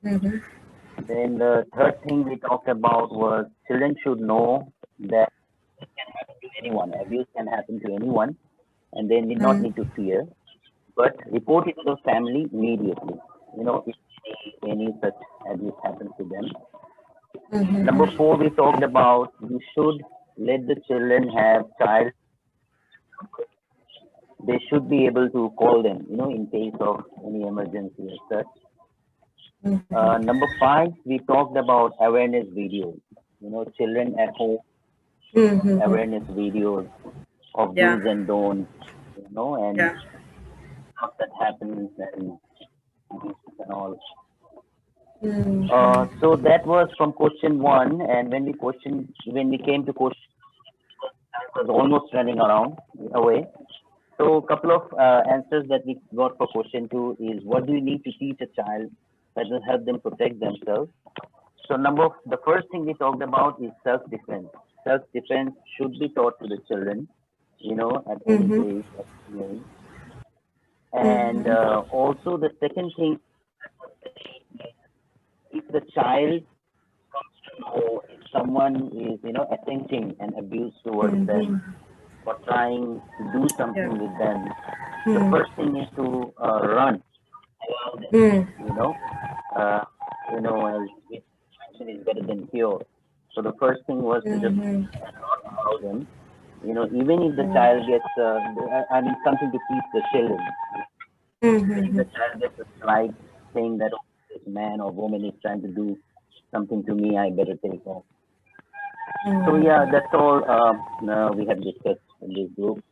Mm-hmm. Then the third thing we talked about was children should know that it can happen to anyone. Abuse can happen to anyone, and they need not need to fear, but report it to the family immediately. If any such abuse happens to them. Number Mm-hmm. four, we talked about we should let the children have child. They should be able to call them, in case of any emergency as such. Number five, we talked about awareness videos. Children at home, Mm-hmm. awareness videos of Yeah. do's and don'ts, and Yeah. stuff that happens and all. Mm-hmm. So that was from question one, and when we came to question, I was almost running around away. So a couple of answers that we got for question two is what do you need to teach a child that will help them protect themselves? So the first thing we talked about is self-defense. Self-defense should be taught to the children, at any Mm-hmm. age of age. And also the second thing, if the child comes to know if someone is, attempting an abuse towards Mm-hmm. them or trying to do Yeah. something with them, the Mm-hmm. first thing is to run, allow them, Mm-hmm. uh, as we mentioned, is better than cure. So the first thing was to just Mm-hmm. not allow them, even if the child gets, something to teach the children. Even if Mm-hmm. the child gets a slight thing that oh, this man or woman is trying to do something to me, I better take off. So yeah, that's all we have discussed in this group.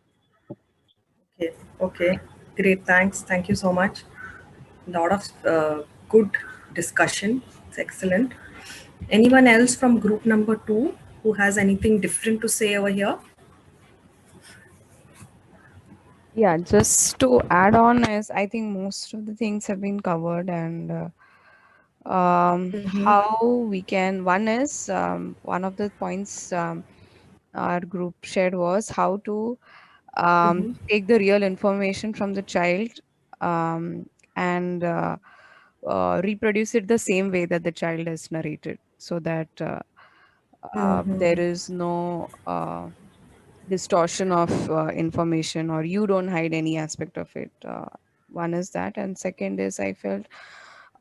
Okay. Okay. Great. Thanks. Thank you so much. Lot of good discussion. It's excellent. Anyone else from group number two who has anything different to say over here? Yeah, just to add on, is I think most of the things have been covered, and how we can. One is one of the points our group shared was how to take the real information from the child, and reproduce it the same way that the child has narrated, so that there is no distortion of information, or you don't hide any aspect of it. One is that, and second is I felt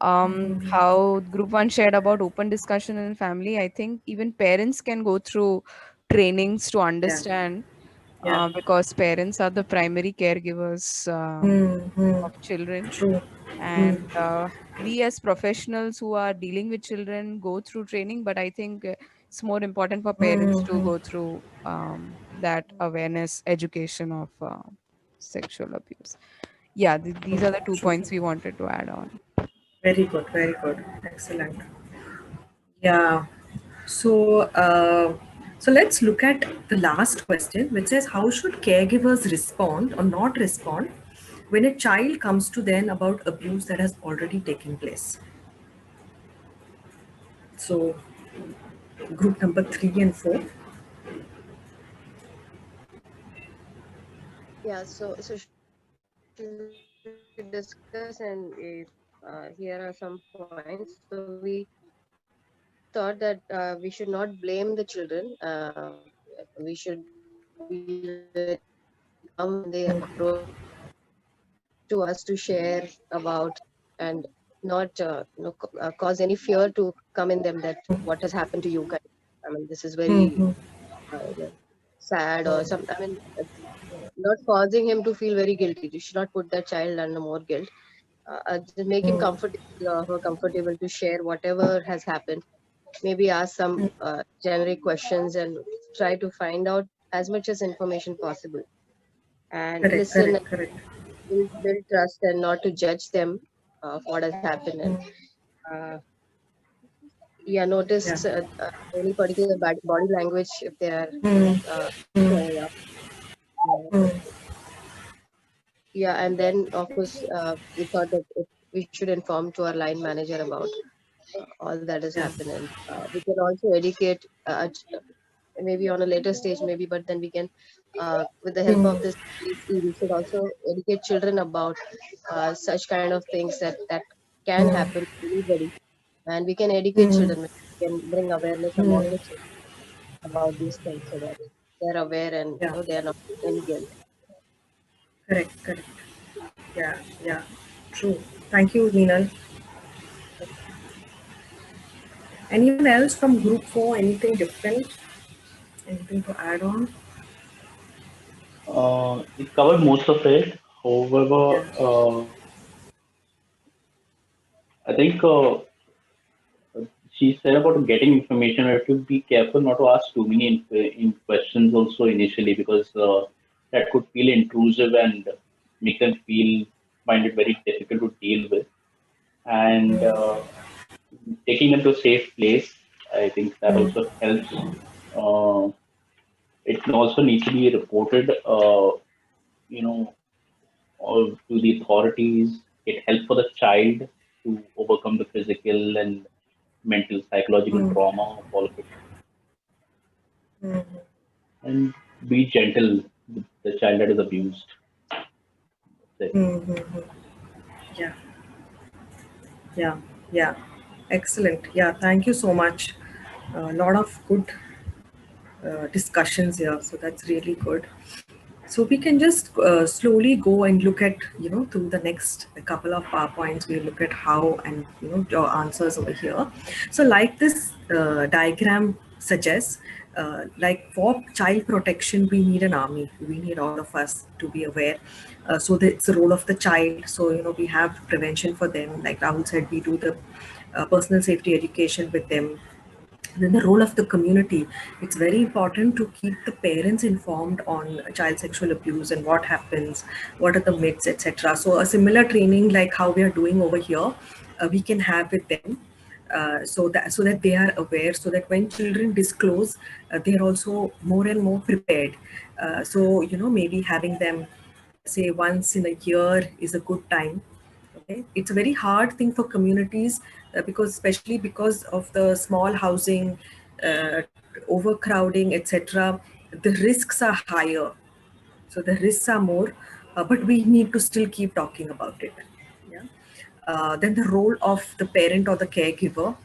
how group one shared about open discussion in family. I think even parents can go through trainings to Yeah. understand, Yeah. because parents are the primary caregivers Mm-hmm. of children, True. and we as professionals who are dealing with children go through training, but I think it's more important for parents to Mm-hmm. go through that awareness education of sexual abuse. yeah, these are the 2 points we wanted to add on. Very good, very good. Excellent. Yeah. So, so let's look at the last question, which says, how should caregivers respond or not respond when a child comes to them about abuse that has already taken place? So, group number 3 and 4. Yeah, so should we discuss, and here are some points. So we thought that we should not blame the children. We should be very calm when they approach to us to share about, and not cause any fear to come in them that what has happened to you guys. I mean, this is very Mm-hmm. sad, or some. I mean, not causing him to feel very guilty. You should not put that child under more guilt. Just make him comfortable, her comfortable to share whatever has happened. Maybe ask some generic questions and try to find out as much as information possible, and Correct, listen correct, and correct. build trust, and not to judge them of what has happened. And uh, yeah, Yeah. notice any particular body language if they are Mm, uh, mm, showing up. Uh, mm, yeah, and then of course we thought that we should inform to our line manager about all that has yeah. happened, and we can also educate maybe on a later stage, maybe, but then we can with the help of Mm, this we should also educate children about such kind of things that can mm, happen to anybody, and we can educate mm, children. We can bring awareness among mm. the children about these things, so that they're aware, and Yeah. they are not in guilt. Correct, correct. Yeah, yeah. True. Thank you, Neenal. Anyone else from group 4? Anything different? Anything to add on? It covered most of it. However, Yeah. I think she said about getting information. I have to be careful not to ask too many in questions also initially, because that could feel intrusive and make them find it very difficult to deal with. And taking them to a safe place, I think that Mm, also helps. Uh, it can also need to be reported, you know, to the authorities. Get help for the child to overcome the physical and mental, psychological mm, trauma of all of it, mm, and be gentle with the child that is abused. That's it. mm, mm, mm. Yeah, yeah, yeah. Excellent. Yeah, thank you so much. A lot of good discussions here, so that's really good. So we can just slowly go and look at, through the next couple of PowerPoints, we look at how and, your answers over here. So like this diagram suggests, like for child protection, we need an army. We need all of us to be aware. So it's the role of the child. So, we have prevention for them. Like Rahul said, we do the personal safety education with them. Then the role of the community. It's very important to keep the parents informed on child sexual abuse and what happens, what are the myths, etc. So a similar training like how we are doing over here, we can have with them. So that they are aware, so that when children disclose, they're also more and more prepared. So maybe having them say once in a year is a good time. Okay, it's a very hard thing for communities, because especially because of the small housing, uh, overcrowding, etc. The risks are higher, so the risks are more, but we need to still keep talking about it. Yeah. Then the role of the parent or the caregiver.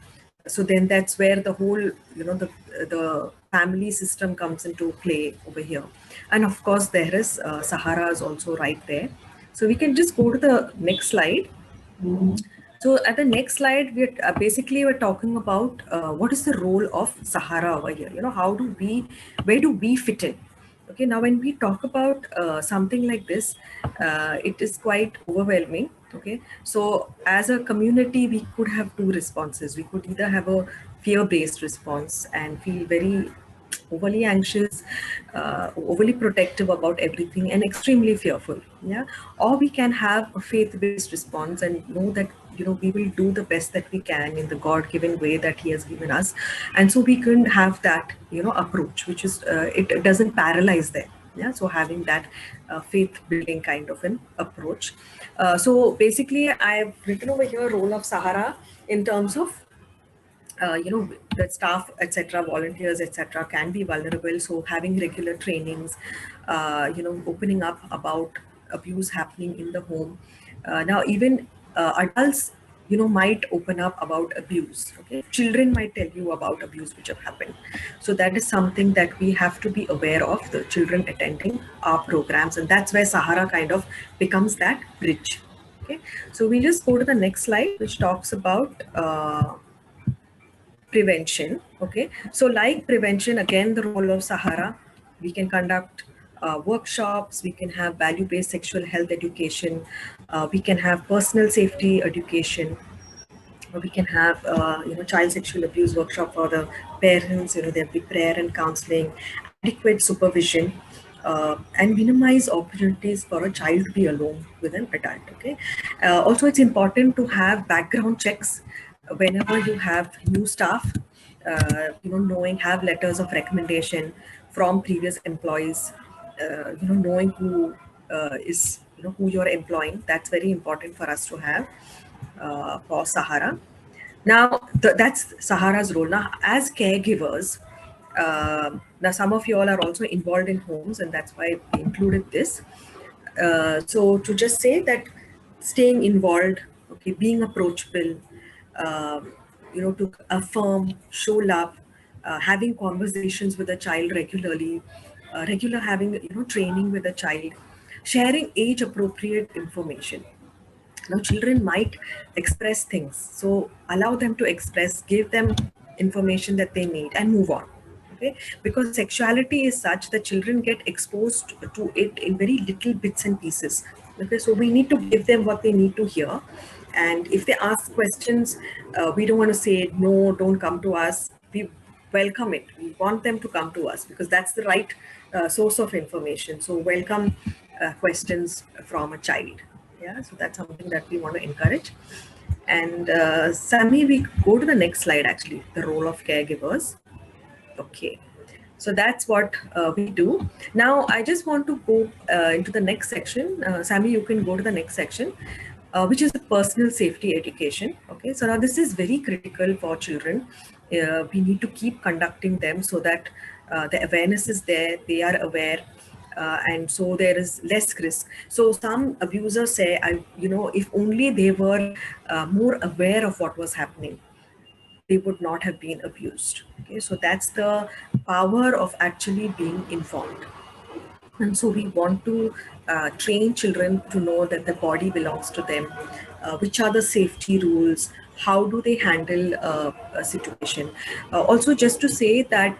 So then that's where the whole, the family system comes into play over here. And of course, there is Sahara is also right there. So we can just go to the next slide. So at the next slide, we're talking about what is the role of Sahara over here. Where do we fit in? Okay, now when we talk about something like this, it is quite overwhelming. Okay, so as a community, we could have two responses. We could either have a fear-based response and feel very overly anxious, overly protective about everything, and extremely fearful. Yeah, or we can have a faith-based response and know that we will do the best that we can in the God-given way that He has given us, and so we can have that approach, which is it doesn't paralyze them. Yeah, so having that faith-building kind of an approach. So basically, I've written over here role of Sahara in terms of the staff, etc., volunteers, etc., can be vulnerable. So having regular trainings, opening up about abuse happening in the home. Now even adults might open up about abuse. Okay, children might tell you about abuse which have happened. So that is something that we have to be aware of, the children attending our programs, and that's where Sahara kind of becomes that bridge. Okay, so we just go to the next slide, which talks about prevention. Okay, so like prevention, again, the role of Sahara, we can conduct workshops, we can have value-based sexual health education, we can have personal safety education, or we can have child sexual abuse workshop for the parents. There'll be prayer and counseling, adequate supervision, and minimize opportunities for a child to be alone with an adult. Okay, also it's important to have background checks whenever you have new staff. Knowing, have letters of recommendation from previous employees. Knowing who is who you're employing. That's very important for us to have for Sahara. Now, that's Sahara's role. Now, as caregivers, now some of you all are also involved in homes, and that's why we included this. So to just say that staying involved, okay, being approachable, to affirm, show love, having conversations with a child regularly, regular having training with a child, sharing age appropriate information. Now children might express things, so allow them to express, give them information that they need, and move on. Okay, because sexuality is such that children get exposed to it in very little bits and pieces. Okay, so we need to give them what they need to hear, and if they ask questions, we don't want to say no, don't come to us. We welcome it. We want them to come to us because that's the right source of information. So welcome questions from a child. Yeah, so that's something that we want to encourage. And Sami, we go to the next slide, actually, the role of caregivers. Okay, so that's what we do. Now, I just want to go into the next section. Sami, you can go to the next section, which is the personal safety education. Okay, so now this is very critical for children. We need to keep conducting them so that the awareness is there, they are aware, and so there is less risk. So some abusers say, if only they were more aware of what was happening, they would not have been abused. Okay, so that's the power of actually being informed. And so we want to train children to know that the body belongs to them, which are the safety rules, how do they handle a situation. Also, just to say that,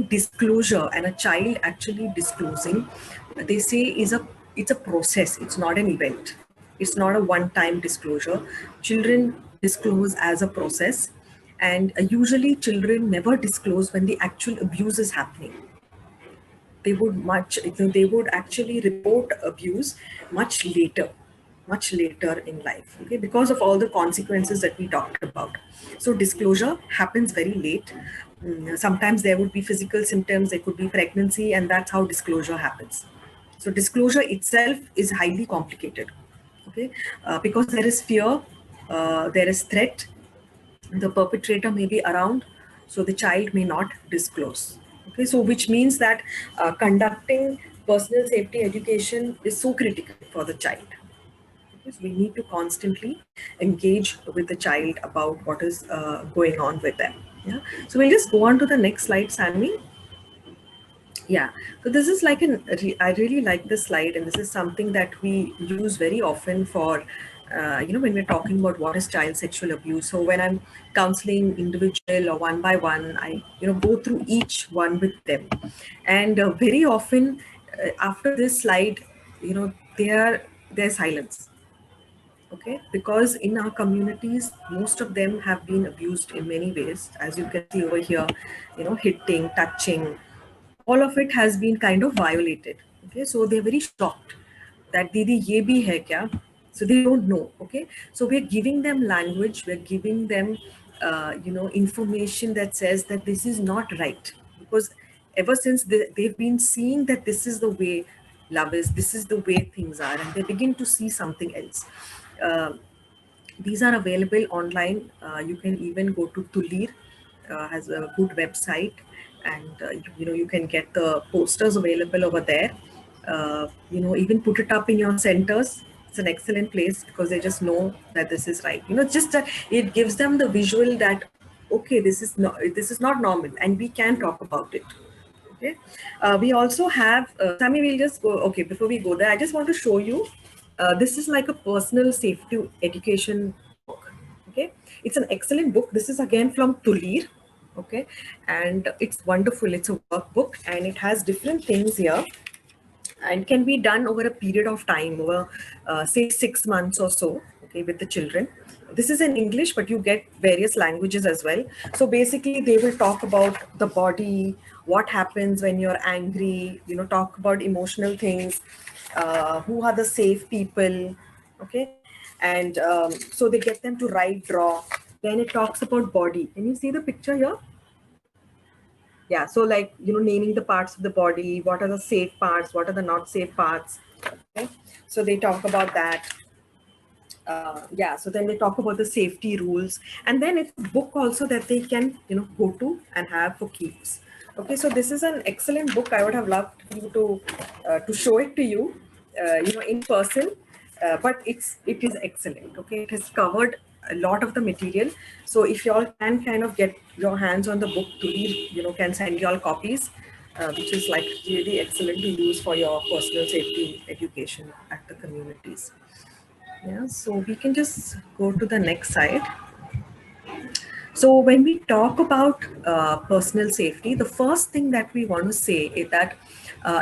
disclosure and a child actually disclosing, they say it's a process, it's not an event. It's not a one-time disclosure. Children disclose as a process, and usually children never disclose when the actual abuse is happening. They would actually report abuse much later in life, okay, because of all the consequences that we talked about. So disclosure happens very late. Sometimes there would be physical symptoms, there could be pregnancy, and that's how disclosure happens. So disclosure itself is highly complicated, okay, because there is fear, there is threat, the perpetrator may be around, so the child may not disclose. Okay, so which means that conducting personal safety education is so critical for the child. Okay, so we need to constantly engage with the child about what is going on with them. Yeah. So we'll just go on to the next slide, Sami. Yeah, so this is like I really like this slide, and this is something that we use very often for, when we're talking about what is child sexual abuse. So when I'm counseling individual or one by one, I, go through each one with them. And very often after this slide, there's silence. Okay, because in our communities, most of them have been abused in many ways, as you can see over here, you know, hitting, touching, all of it has been kind of violated. Okay, so they're very shocked that Didi ye bhi hai kya? So they don't know. Okay, so we're giving them language, we're giving them you know, information that says that this is not right, because ever since they've been seeing that this is the way love is, this is the way things are, and they begin to see something else. uh, these are available online. You can even go to Tulir, has a good website, and you know, you can get the posters available over there. You know, even put it up in your centers. It's an excellent place because they just know that this is right. You know, just that it gives them the visual that okay, this is not normal, and we can talk about it. Okay. We also have, Sammy, we'll just go, okay, before we go there, I just want to show you, this is like a personal safety education book. Okay. It's an excellent book. This is again from Tulir. Okay. And it's wonderful. It's a workbook and it has different things here and can be done over a period of time, over say 6 months or so, okay, with the children. This is in English, but you get various languages as well. So basically they will talk about the body, what happens when you're angry, you know, talk about emotional things, who are the safe people, okay. And so they get them to write, draw. Then it talks about body. Can you see the picture here? Yeah, so like, you know, naming the parts of the body, what are the safe parts, what are the not safe parts. Okay, so they talk about that. Yeah, so then they talk about the safety rules, and then it's a book also that they can, you know, go to and have for keeps. Okay, so this is an excellent book. I would have loved you to show it to you, you know, in person, but it is excellent. Okay, it has covered a lot of the material. So if y'all can kind of get your hands on the book to read, you know, can send y'all copies, which is like really excellent to use for your personal safety education at the communities. Yeah, so we can just go to the next slide. So when we talk about personal safety, the first thing that we want to say is that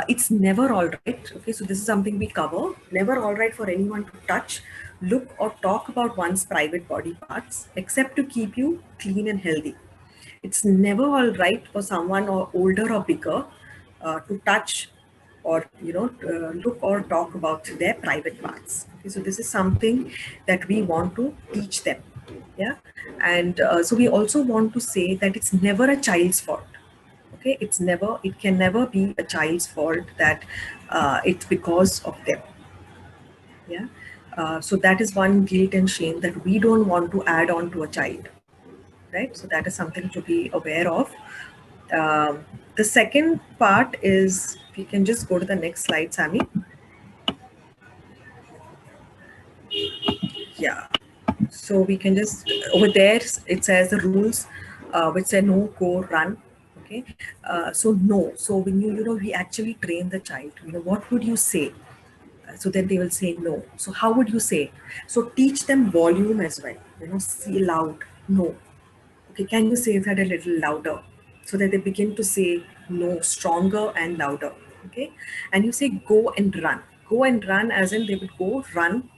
it's never all right. Okay, so this is something we cover. Never all right for anyone to touch, look, or talk about one's private body parts, except to keep you clean and healthy. It's never all right for someone or older or bigger to touch or, you know, look or talk about their private parts. Okay, so this is something that we want to teach them. Yeah, and so we also want to say that it's never a child's fault. Okay, it can never be a child's fault that it's because of them. Yeah, so that is one guilt and shame that we don't want to add on to a child. Right, so that is something to be aware of. The second part is, we can just go to the next slide, Sammy. Yeah, so we can just, over there it says the rules, which say no, go, run. Okay, so no, so when you know, we actually train the child, you know, what would you say? So then they will say no. So how would you say it? So teach them volume as well, you know, say loud, no. Okay, can you say that a little louder? So that they begin to say no stronger and louder. Okay, and you say go and run. Go and run, as in they would go run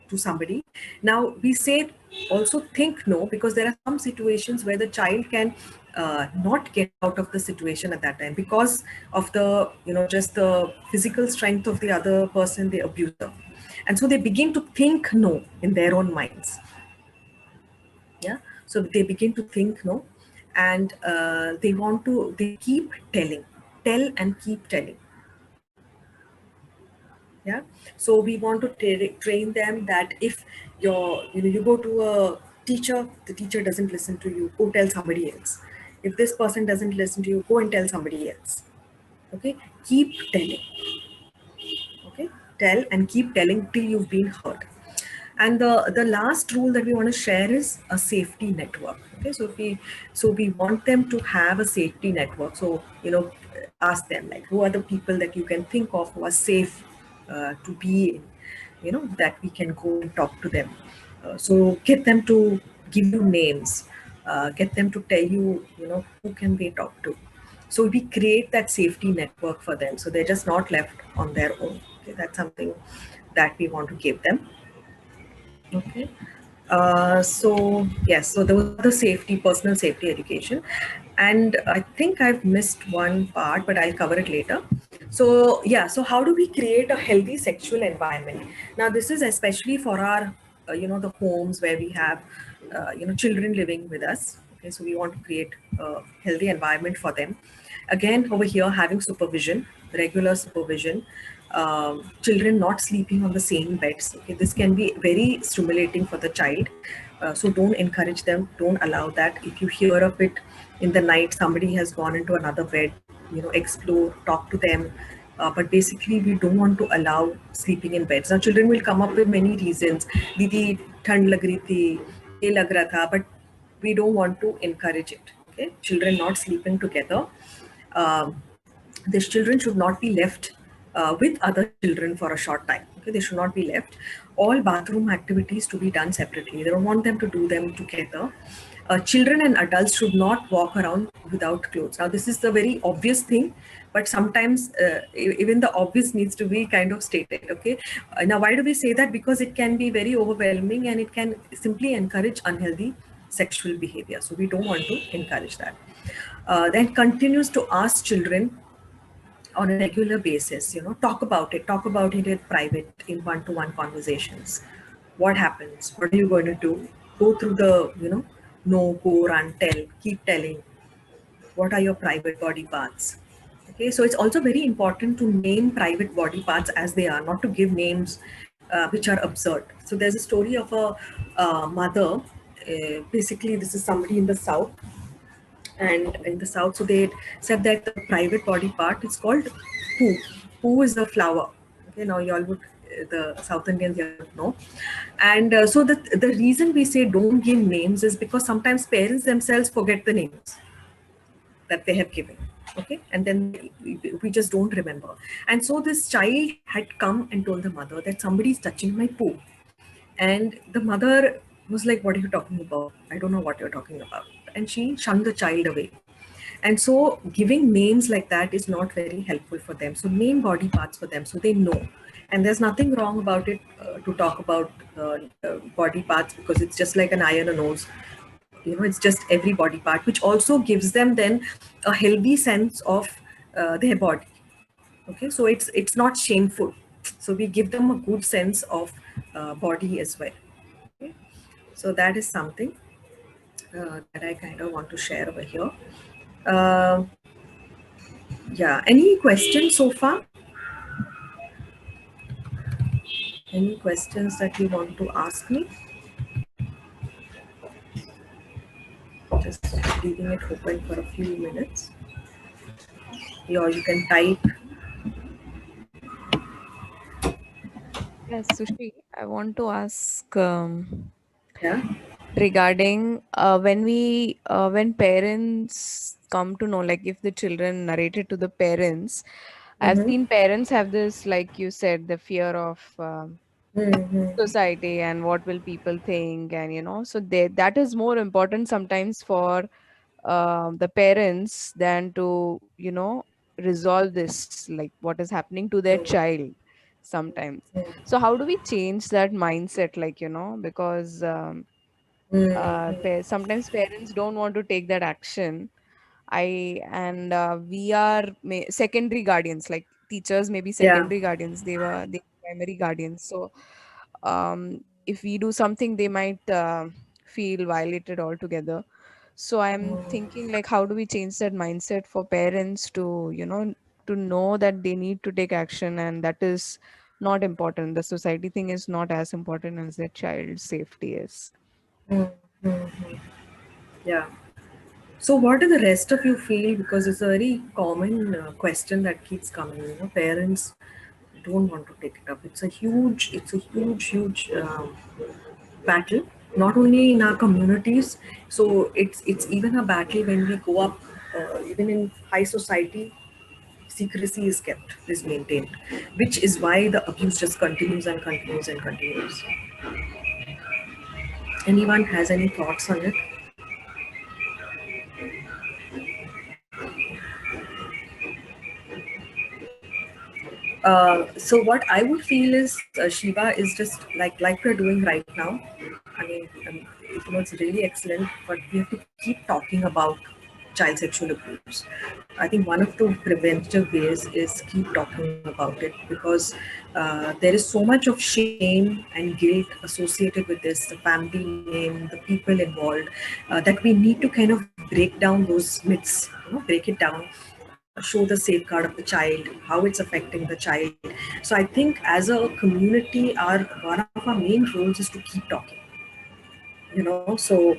to somebody. Now we say also think no, because there are some situations where the child can not get out of the situation at that time because of the, you know, just the physical strength of the other person, the abuser. And so they begin to think no in their own minds. Yeah, so they begin to think no, and they keep tell and keep telling. Yeah, so we want to train them that if you go to a teacher, the teacher doesn't listen to you, go tell somebody else. If this person doesn't listen to you, go and tell somebody else. Okay, keep telling. Okay, tell and keep telling till you've been heard. And the last rule that we want to share is a safety network. Okay, so we want them to have a safety network. So, you know, ask them like, who are the people that you can think of who are safe to be in, you know, that we can go and talk to them. So get them to give you names, get them to tell you, you know, who can they talk to. So we create that safety network for them, so they're just not left on their own. Okay, that's something that we want to give them. Okay. So yes, so there was the safety, personal safety education, and I think I've missed one part, but I'll cover it later. So yeah, so how do we create a healthy sexual environment? Now this is especially for our, the homes where we have, children living with us. Okay, so we want to create a healthy environment for them. Again, over here, having supervision, regular supervision, children not sleeping on the same beds. Okay, this can be very stimulating for the child. So don't encourage them. Don't allow that. If you hear of it in the night, somebody has gone into another bed. Explore, talk to them. But basically, we don't want to allow sleeping in beds. Now, children will come up with many reasons. Didi, ठंड लग रही थी, ये लग रहा था, but we don't want to encourage it. Okay, children not sleeping together. Um, these children should not be left with other children for a short time. Okay, they should not be left. All bathroom activities to be done separately. They don't want them to do them together. Children and adults should not walk around without clothes. Now, this is the very obvious thing, but sometimes even the obvious needs to be kind of stated. Okay. Now, why do we say that? Because it can be very overwhelming and it can simply encourage unhealthy sexual behavior. So we don't want to encourage that. Then continues to ask children on a regular basis, talk about it in private, in one-to-one conversations. What happens? What are you going to do? Go through the, no, go, run, tell, keep telling. What are your private body parts? Okay, so it's also very important to name private body parts as they are, not to give names which are absurd. So there's a story of a mother. Basically, this is somebody in the south, and in the south, so they said that the private body part is called poo. Poo is the flower. Okay, now you all would, the South Indians here would know. And so the reason we say don't give names is because sometimes parents themselves forget the names that they have given. Okay, and then we just don't remember. And so this child had come and told the mother that somebody is touching my poo. And the mother was like, what are you talking about? I don't know what you're talking about. And she shunned the child away. And so giving names like that is not very helpful for them. So name body parts for them so they know. And there's nothing wrong about it to talk about body parts, because it's just like an eye and a nose. It's just every body part, which also gives them then a healthy sense of their body. Okay, so it's not shameful. So we give them a good sense of body as well. Okay? So that is something that I kind of want to share over here. Yeah, any questions so far? Any questions that you want to ask me? Just leaving it open for a few minutes. Or you can type. Yes, Sushi, I want to ask Yeah. regarding when parents come to know, like if the children narrated to the parents, I've Mm-hmm. seen parents have this, like you said, the fear of Mm-hmm. society and what will people think, and so that is more important sometimes for the parents than to resolve this, like what is happening to their child sometimes. So how do we change that mindset, like because Mm-hmm. sometimes parents don't want to take that action. We are secondary guardians, like teachers may be Yeah. secondary guardians, they were primary guardians. So if we do something, they might feel violated altogether. So I'm thinking, like, how do we change that mindset for parents to to know that they need to take action, and that is not important, the society thing is not as important as their child's safety is. Mm-hmm. Yeah. So what do the rest of you feel? Because it's a very common question that keeps coming. Parents don't want to take it up. It's a huge battle. Not only in our communities, so it's even a battle when we go up, even in high society. Secrecy is maintained, which is why the abuse just continues and continues and continues. Anyone has any thoughts on it? So what I would feel is, Shiva, is just like we're doing right now. I mean, it's really excellent, but we have to keep talking about child sexual abuse. I think one of the preventive ways is keep talking about it, because there is so much of shame and guilt associated with this, the family name, the people involved, that we need to kind of break down those myths, break it down, show the safeguard of the child, how it's affecting the child. So I think as a community, our one of our main roles is to keep talking. So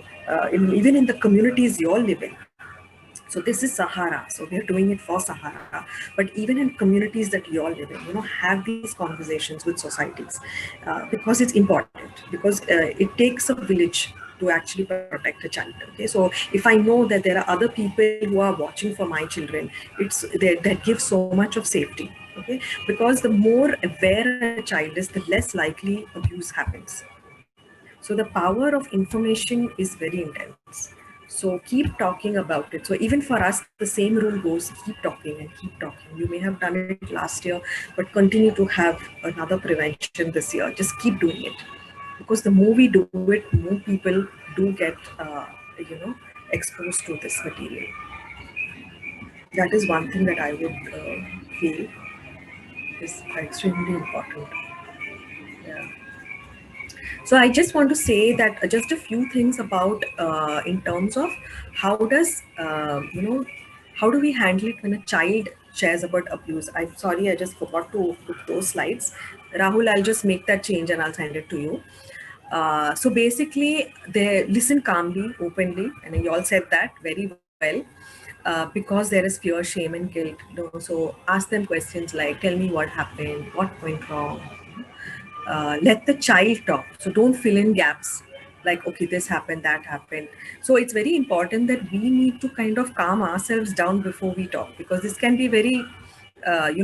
even in the communities you all live in. So this is Sahara. So we are doing it for Sahara. But even in communities that you all live in, have these conversations with societies, because it's important. Because it takes a village to actually protect a child. Okay, so if I know that there are other people who are watching for my children, that gives so much of safety. Okay, because the more aware a child is, the less likely abuse happens. So the power of information is very intense. So keep talking about it. So even for us, the same rule goes: keep talking and keep talking. You may have done it last year, but continue to have another prevention this year. Just keep doing it, because the more we do it, more people do get exposed to this material. That is one thing that I would feel is extremely important. Yeah. So I just want to say that just a few things about in terms of how does how do we handle it when a child shares about abuse. I'm sorry, I just forgot to put those slides. Rahul, I'll just make that change and I'll send it to you. So basically, they listen calmly, openly, and you all said that very well. Because there is fear, shame, and guilt. So ask them questions like, "Tell me what happened, what went wrong." Let the child talk. So don't fill in gaps like, okay, this happened, that happened. So it's very important that we need to kind of calm ourselves down before we talk, because this can be very,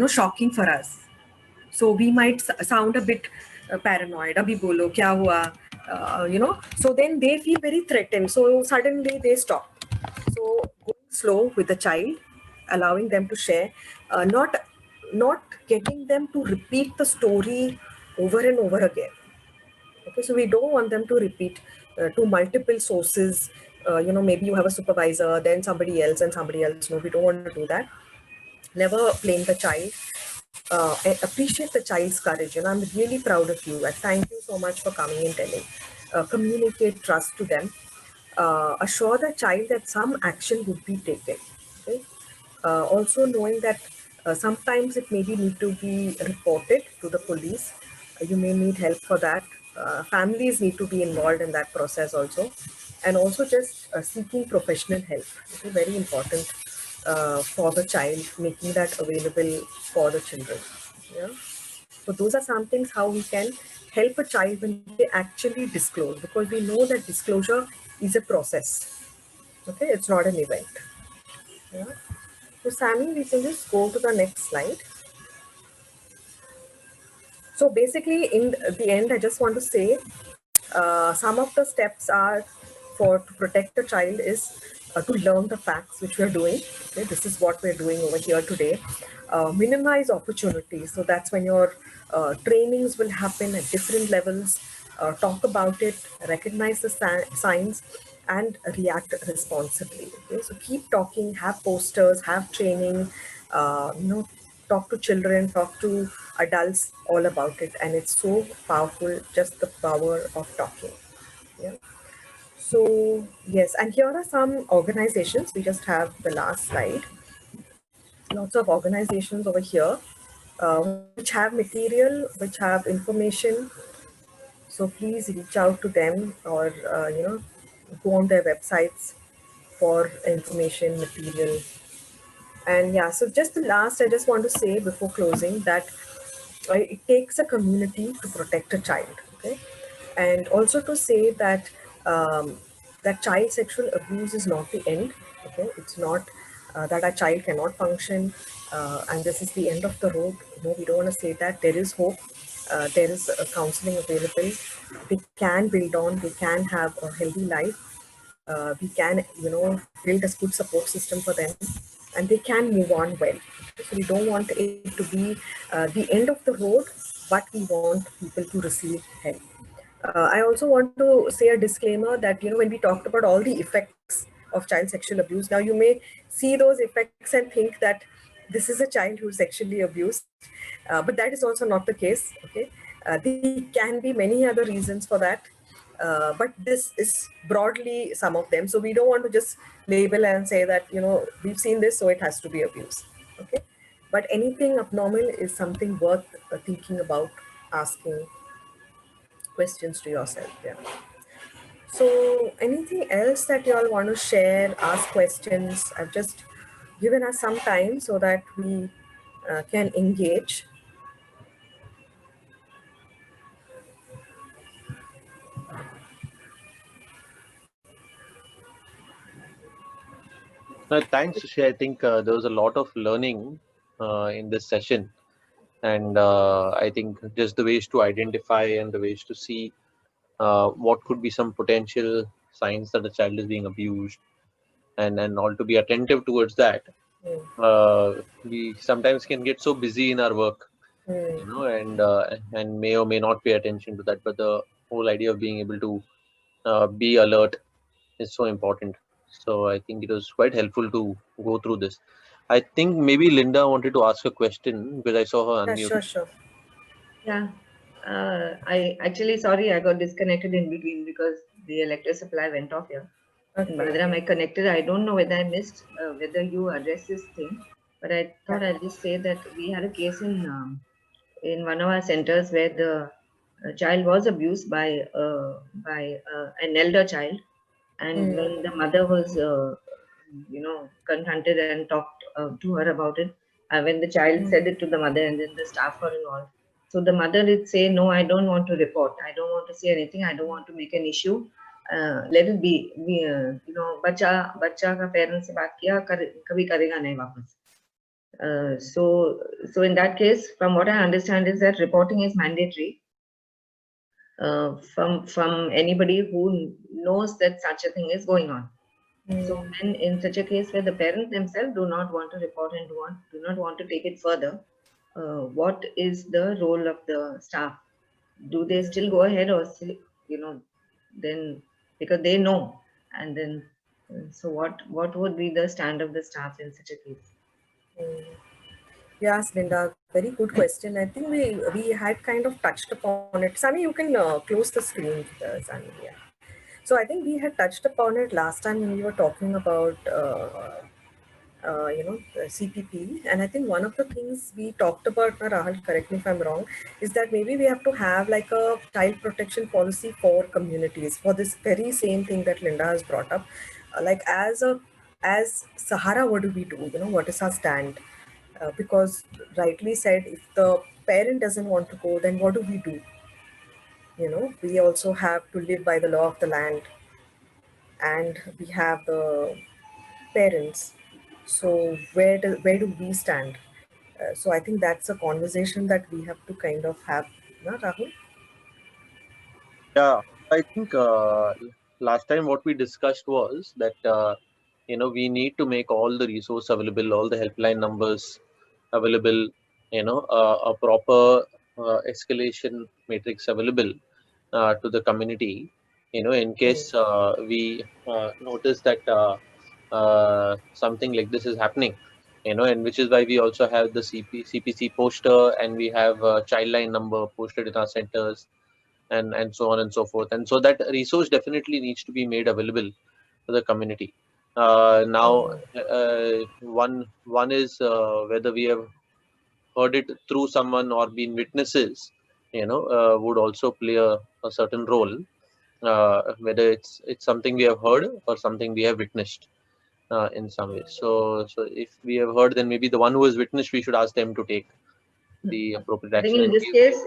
shocking for us. So we might sound a bit paranoid. Abhi bolo, kya hua? So then they feel very threatened. So suddenly they stop. So going slow with the child, allowing them to share, not getting them to repeat the story over and over again. Okay, so we don't want them to repeat to multiple sources. Maybe you have a supervisor, then somebody else, and somebody else. No, we don't want to do that. Never blame the child. Appreciate the child's courage. I'm really proud of you. And thank you so much for coming and telling. Communicate trust to them. Assure the child that some action would be taken. Okay? Also knowing that sometimes it maybe need to be reported to the police. You may need help for that. Families need to be involved in that process also. And also just seeking professional help. Okay? Very important for the child, making that available for the children. Yeah. So those are some things how we can help a child when they actually disclose, because we know that disclosure is a process. Okay, it's not an event. Yeah. So Sammy, we can just go to the next slide. So basically, in the end, I just want to say some of the steps are to protect the child is to learn the facts, which we are doing. Okay, this is what we're doing over here today. Minimize opportunities. So that's when your trainings will happen at different levels. Talk about it, recognize the signs, and react responsibly. Okay, so keep talking, have posters, have training, talk to children, talk to adults all about it. And it's so powerful, just the power of talking. Yeah. So yes, and here are some organizations. We just have the last slide. Lots of organizations over here which have material, which have information. So please reach out to them, or go on their websites for information, material. And yeah, so just the last, I just want to say before closing that it takes a community to protect a child. Okay, and also to say that that child sexual abuse is not the end. Okay, it's not that a child cannot function and this is the end of the road. No, we don't want to say that. There is hope. There is counseling available. They can build on. They can have a healthy life. We can, build a good support system for them, and they can move on well. So we don't want it to be the end of the road, but we want people to receive help. I also want to say a disclaimer that, you know, when we talked about all the effects of child sexual abuse, now you may see those effects and think that this is a child who's sexually abused, but that is also not the case. Okay, there can be many other reasons for that, but this is broadly some of them. So we don't want to just label and say that, you know, we've seen this, so it has to be abuse. Okay, but anything abnormal is something worth thinking about, asking questions to yourself. Yeah. So anything else that you all want to share, ask questions? I've just given us some time so that we can engage. Thanks, Sushi. I think there was a lot of learning in this session, and I think just the ways to identify and the ways to see what could be some potential signs that the child is being abused, and all to be attentive towards that. We sometimes can get so busy in our work, you know, and may or may not pay attention to that. But the whole idea of being able to be alert is so important. So I think it was quite helpful to go through this. I think maybe Linda wanted to ask a question because I saw her Yeah, unmute. sure. Yeah, I actually, sorry, I got disconnected in between because the electric supply went off here. Okay. And Bhadram, I connected. I don't know whether I missed whether you addressed this thing, but I thought I'll just say that we had a case in one of our centers where the child was abused by an elder child, and when the mother was confronted and talked to her about it, when the child said it to the mother and then the staff were involved, so the mother did say, no, I don't want to report, I don't want to say anything, I don't want to make an issue, let it be, बच्चा का parents से बात किया कभी करेगा नहीं वापस. So in that case, from what I understand is that reporting is mandatory from anybody who knows that such a thing is going on. So when in such a case where the parents themselves do not want to report and do not want to take it further, what is the role of the staff? Do they still go ahead or still, then, because they know, and then so what would be the stand of the staff in such a case? Yes, Linda, very good question. I think we had kind of touched upon it. Sami, you can close the screen, Sami. Yeah. So I think we had touched upon it last time when we were talking about CPP, and I think one of the things we talked about, Rahul, correct me if I'm wrong, is that maybe we have to have like a child protection policy for communities for this very same thing that Linda has brought up. Like as Sahara, what do we do? What is our stand? Because rightly said, if the parent doesn't want to go, then what do we do? We also have to live by the law of the land, and we have the parents. So where do we stand? So I think that's a conversation that we have to kind of have, Rahul? Yeah, I think last time what we discussed was that we need to make all the resource available, all the helpline numbers available, a proper escalation matrix available to the community, in case we notice that something like this is happening, and which is why we also have the CPC poster, and we have a child line number posted in our centers, and so on and so forth. And so that resource definitely needs to be made available to the community. Now, one is whether we have heard it through someone or been witnesses, would also play a certain role, whether it's something we have heard or something we have witnessed in some way. So if we have heard, then maybe the one who has witnessed, we should ask them to take the appropriate I action. think in this case,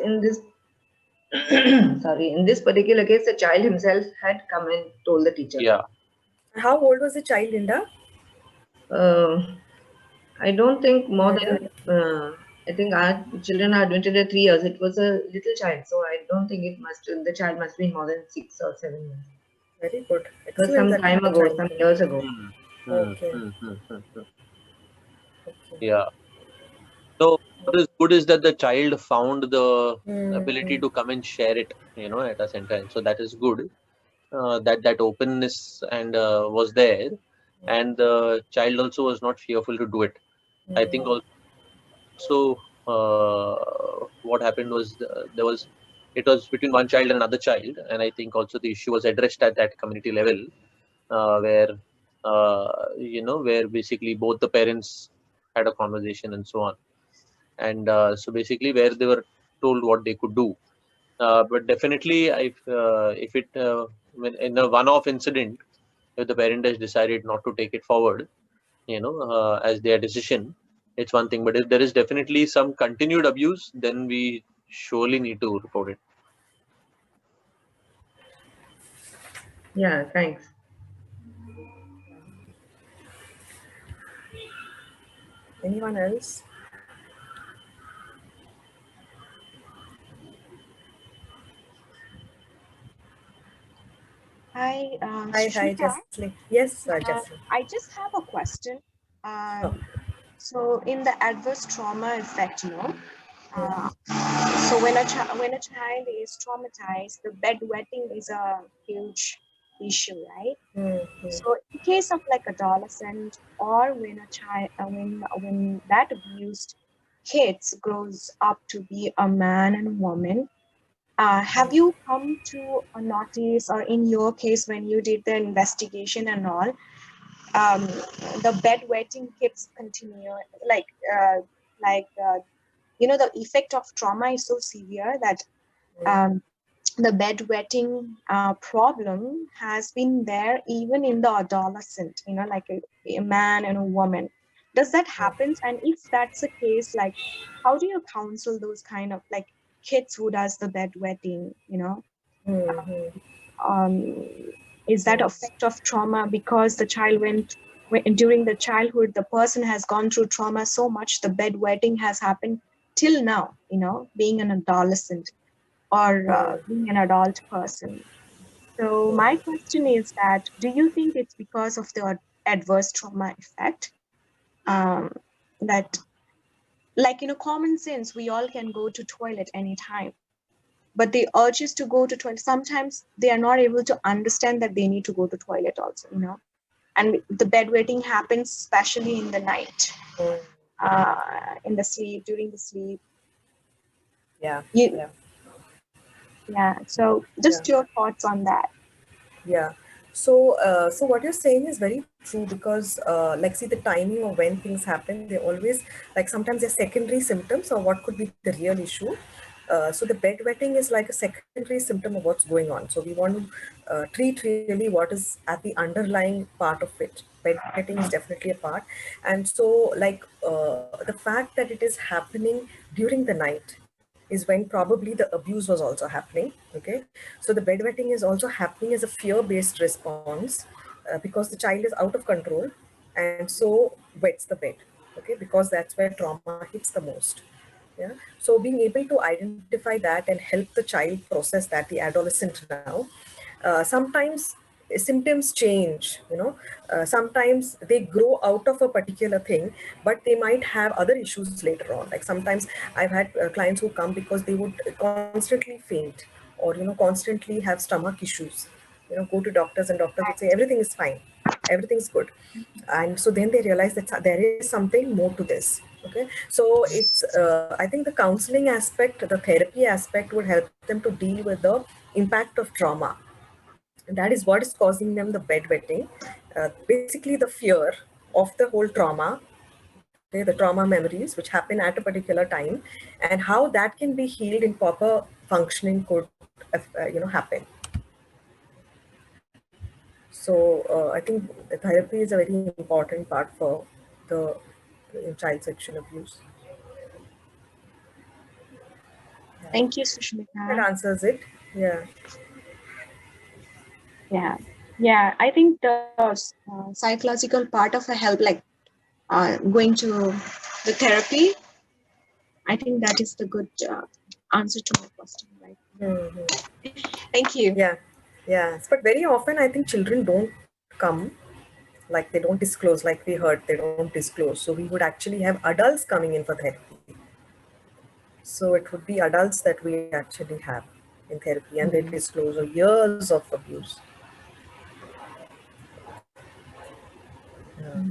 in this particular case, the child himself had come and told the teacher. Yeah. How old was the child, Linda? I don't think more than, I think our children are admitted at 3 years. It was a little child, so I don't think the child must be more than 6 or 7 years. Very good. It was some time ago, some years ago. Okay. Yeah. So what is good is that the child found the ability to come and share it, at a center, and so that is good. That openness and was there, and the child also was not fearful to do it. I think also what happened was it was between one child and another child, and I think also the issue was addressed at that community level, where where basically both the parents had a conversation and so on, and so basically where they were told what they could do. But definitely, if it when in a one-off incident, if the parent has decided not to take it forward, as their decision, it's one thing. But if there is definitely some continued abuse, then we surely need to report it. Yeah, thanks. Anyone else? Hi, Hi, Sushmita. Jesslyn. Yes, Jesslyn. I just have a question. So in the adverse trauma effect, so when a child is traumatized, the bedwetting is a huge issue, right? So in case of like adolescent, or when a child, when that abused kids grows up to be a man and woman, have you come to a notice, or in your case when you did the investigation and all, the bedwetting keeps continue, the effect of trauma is so severe that the bedwetting problem has been there even in the adolescent, like a man and a woman. Does that happen? And if that's the case, like, how do you counsel those kind of like kids who does the bedwetting, is that effect of trauma because the child during the childhood, the person has gone through trauma so much, the bedwetting has happened till now, being an adolescent or being an adult person. So my question is that, do you think it's because of the adverse trauma effect? That, like, common sense, we all can go to toilet anytime, but the urges to go to toilet, sometimes they are not able to understand that they need to go to toilet also, and the bedwetting happens especially in the night, in the sleep, during the sleep. Yeah. So just your thoughts on that. Yeah. So what you're saying is very true, because like, see, the timing of when things happen, they always, like, sometimes they're secondary symptoms of what could be the real issue. So the bedwetting is like a secondary symptom of what's going on. So we want to treat really what is at the underlying part of it. Bedwetting is definitely a part. And so, like, the fact that it is happening during the night is when probably the abuse was also happening. Okay, so the bedwetting is also happening as a fear-based response, because the child is out of control and so wets the bed. Okay, because that's where trauma hits the most. Yeah, so being able to identify that and help the child process that, the adolescent now, sometimes symptoms change, sometimes they grow out of a particular thing, but they might have other issues later on. Like, sometimes I've had clients who come because they would constantly faint, or constantly have stomach issues, go to doctors and doctors would say everything is fine, everything's good, and so then they realize that there is something more to this. Okay, so it's I think the counseling aspect, the therapy aspect would help them to deal with the impact of trauma. And that is what is causing them the bedwetting, basically the fear of the whole trauma, okay, the trauma memories which happen at a particular time, and how that can be healed in proper functioning could happen. So I think the therapy is a very important part for the child sexual abuse. Thank you, Sushmita. That answers it. Yeah. Yeah. I think the psychological part of a help, like going to the therapy, I think that is the good answer to my question, right? Thank you. Yeah. But very often I think children don't come, like they don't disclose, like we heard, they don't disclose. So we would actually have adults coming in for therapy. So it would be adults that we actually have in therapy, and they disclose years of abuse. Yeah.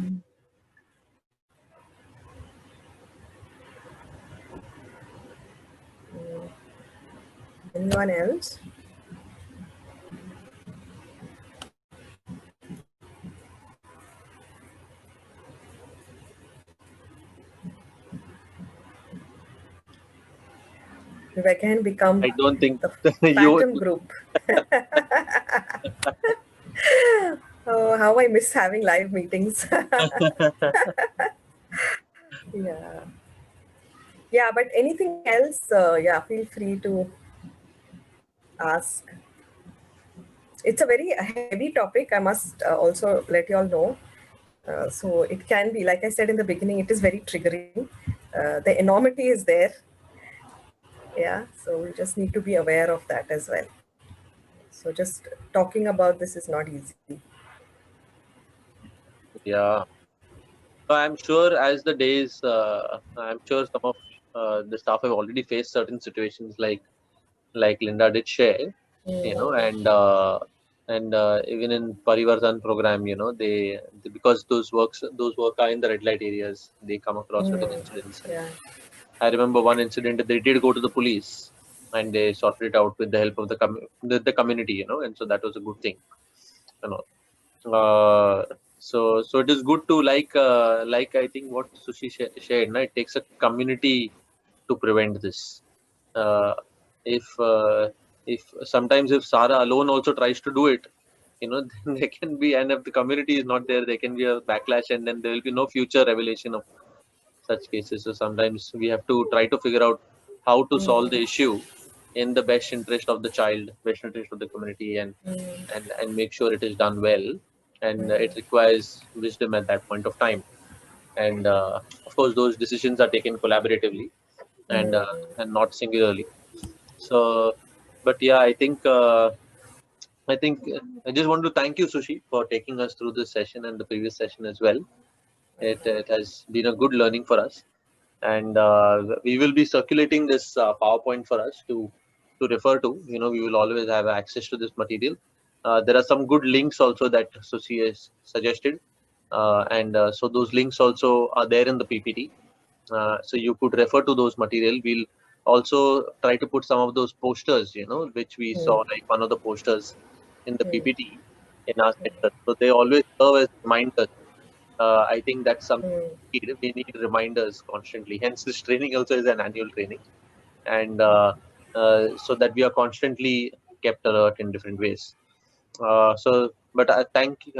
Anyone else? We again become I don't think the you. phantom group. Oh, how I miss having live meetings. Yeah. Yeah, but anything else, yeah, feel free to ask. It's a very heavy topic, I must also let you all know. So it can be, like I said in the beginning, it is very triggering. The enormity is there. Yeah, so we just need to be aware of that as well. So just talking about this is not easy. Yeah. So I'm sure as the days, I'm sure some of the staff have already faced certain situations like Linda did share, you know, and even in Parivartan program, you know, they because those work are in the red light areas, they come across certain incidents. And Yeah. I remember one incident that they did go to the police and they sorted it out with the help of the community, you know, and so that was a good thing, you know. So it is good to like I think what Sushi shared. No? It takes a community to prevent this. Uh, if sometimes if Sara alone also tries to do it, you know, then there can be, and if the community is not there, there can be a backlash, and then there will be no future revelation of such cases. So sometimes we have to try to figure out how to solve the issue in the best interest of the child, best interest of the community, and make sure it is done well. And it requires wisdom at that point of time. And of course, those decisions are taken collaboratively and not singularly. So, but yeah, I just want to thank you, Sushi, for taking us through this session and the previous session as well. It has been a good learning for us, and we will be circulating this PowerPoint for us to refer to. You know, we will always have access to this material. There are some good links also that Sushi has suggested, and so those links also are there in the PPT. So you could refer to those material. We'll also try to put some of those posters, you know, which we saw, like one of the posters in the PPT in our center. So they always serve as reminders. I think that's something we need reminders constantly. Hence, this training also is an annual training, and so that we are constantly kept alert in different ways. But I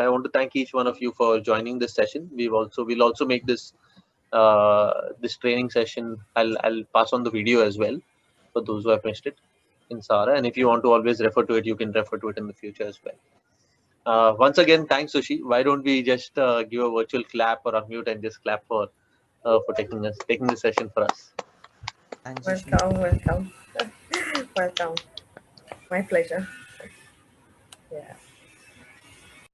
want to thank each one of you for joining this session. We'll also make this training session. I'll pass on the video as well for those who have missed it in Sara. And if you want to always refer to it, you can refer to it in the future as well. Once again, thanks, Sushi. Why don't we just give a virtual clap or unmute and just clap for taking the session for us. Thanks, Welcome. Welcome. My pleasure. Yeah.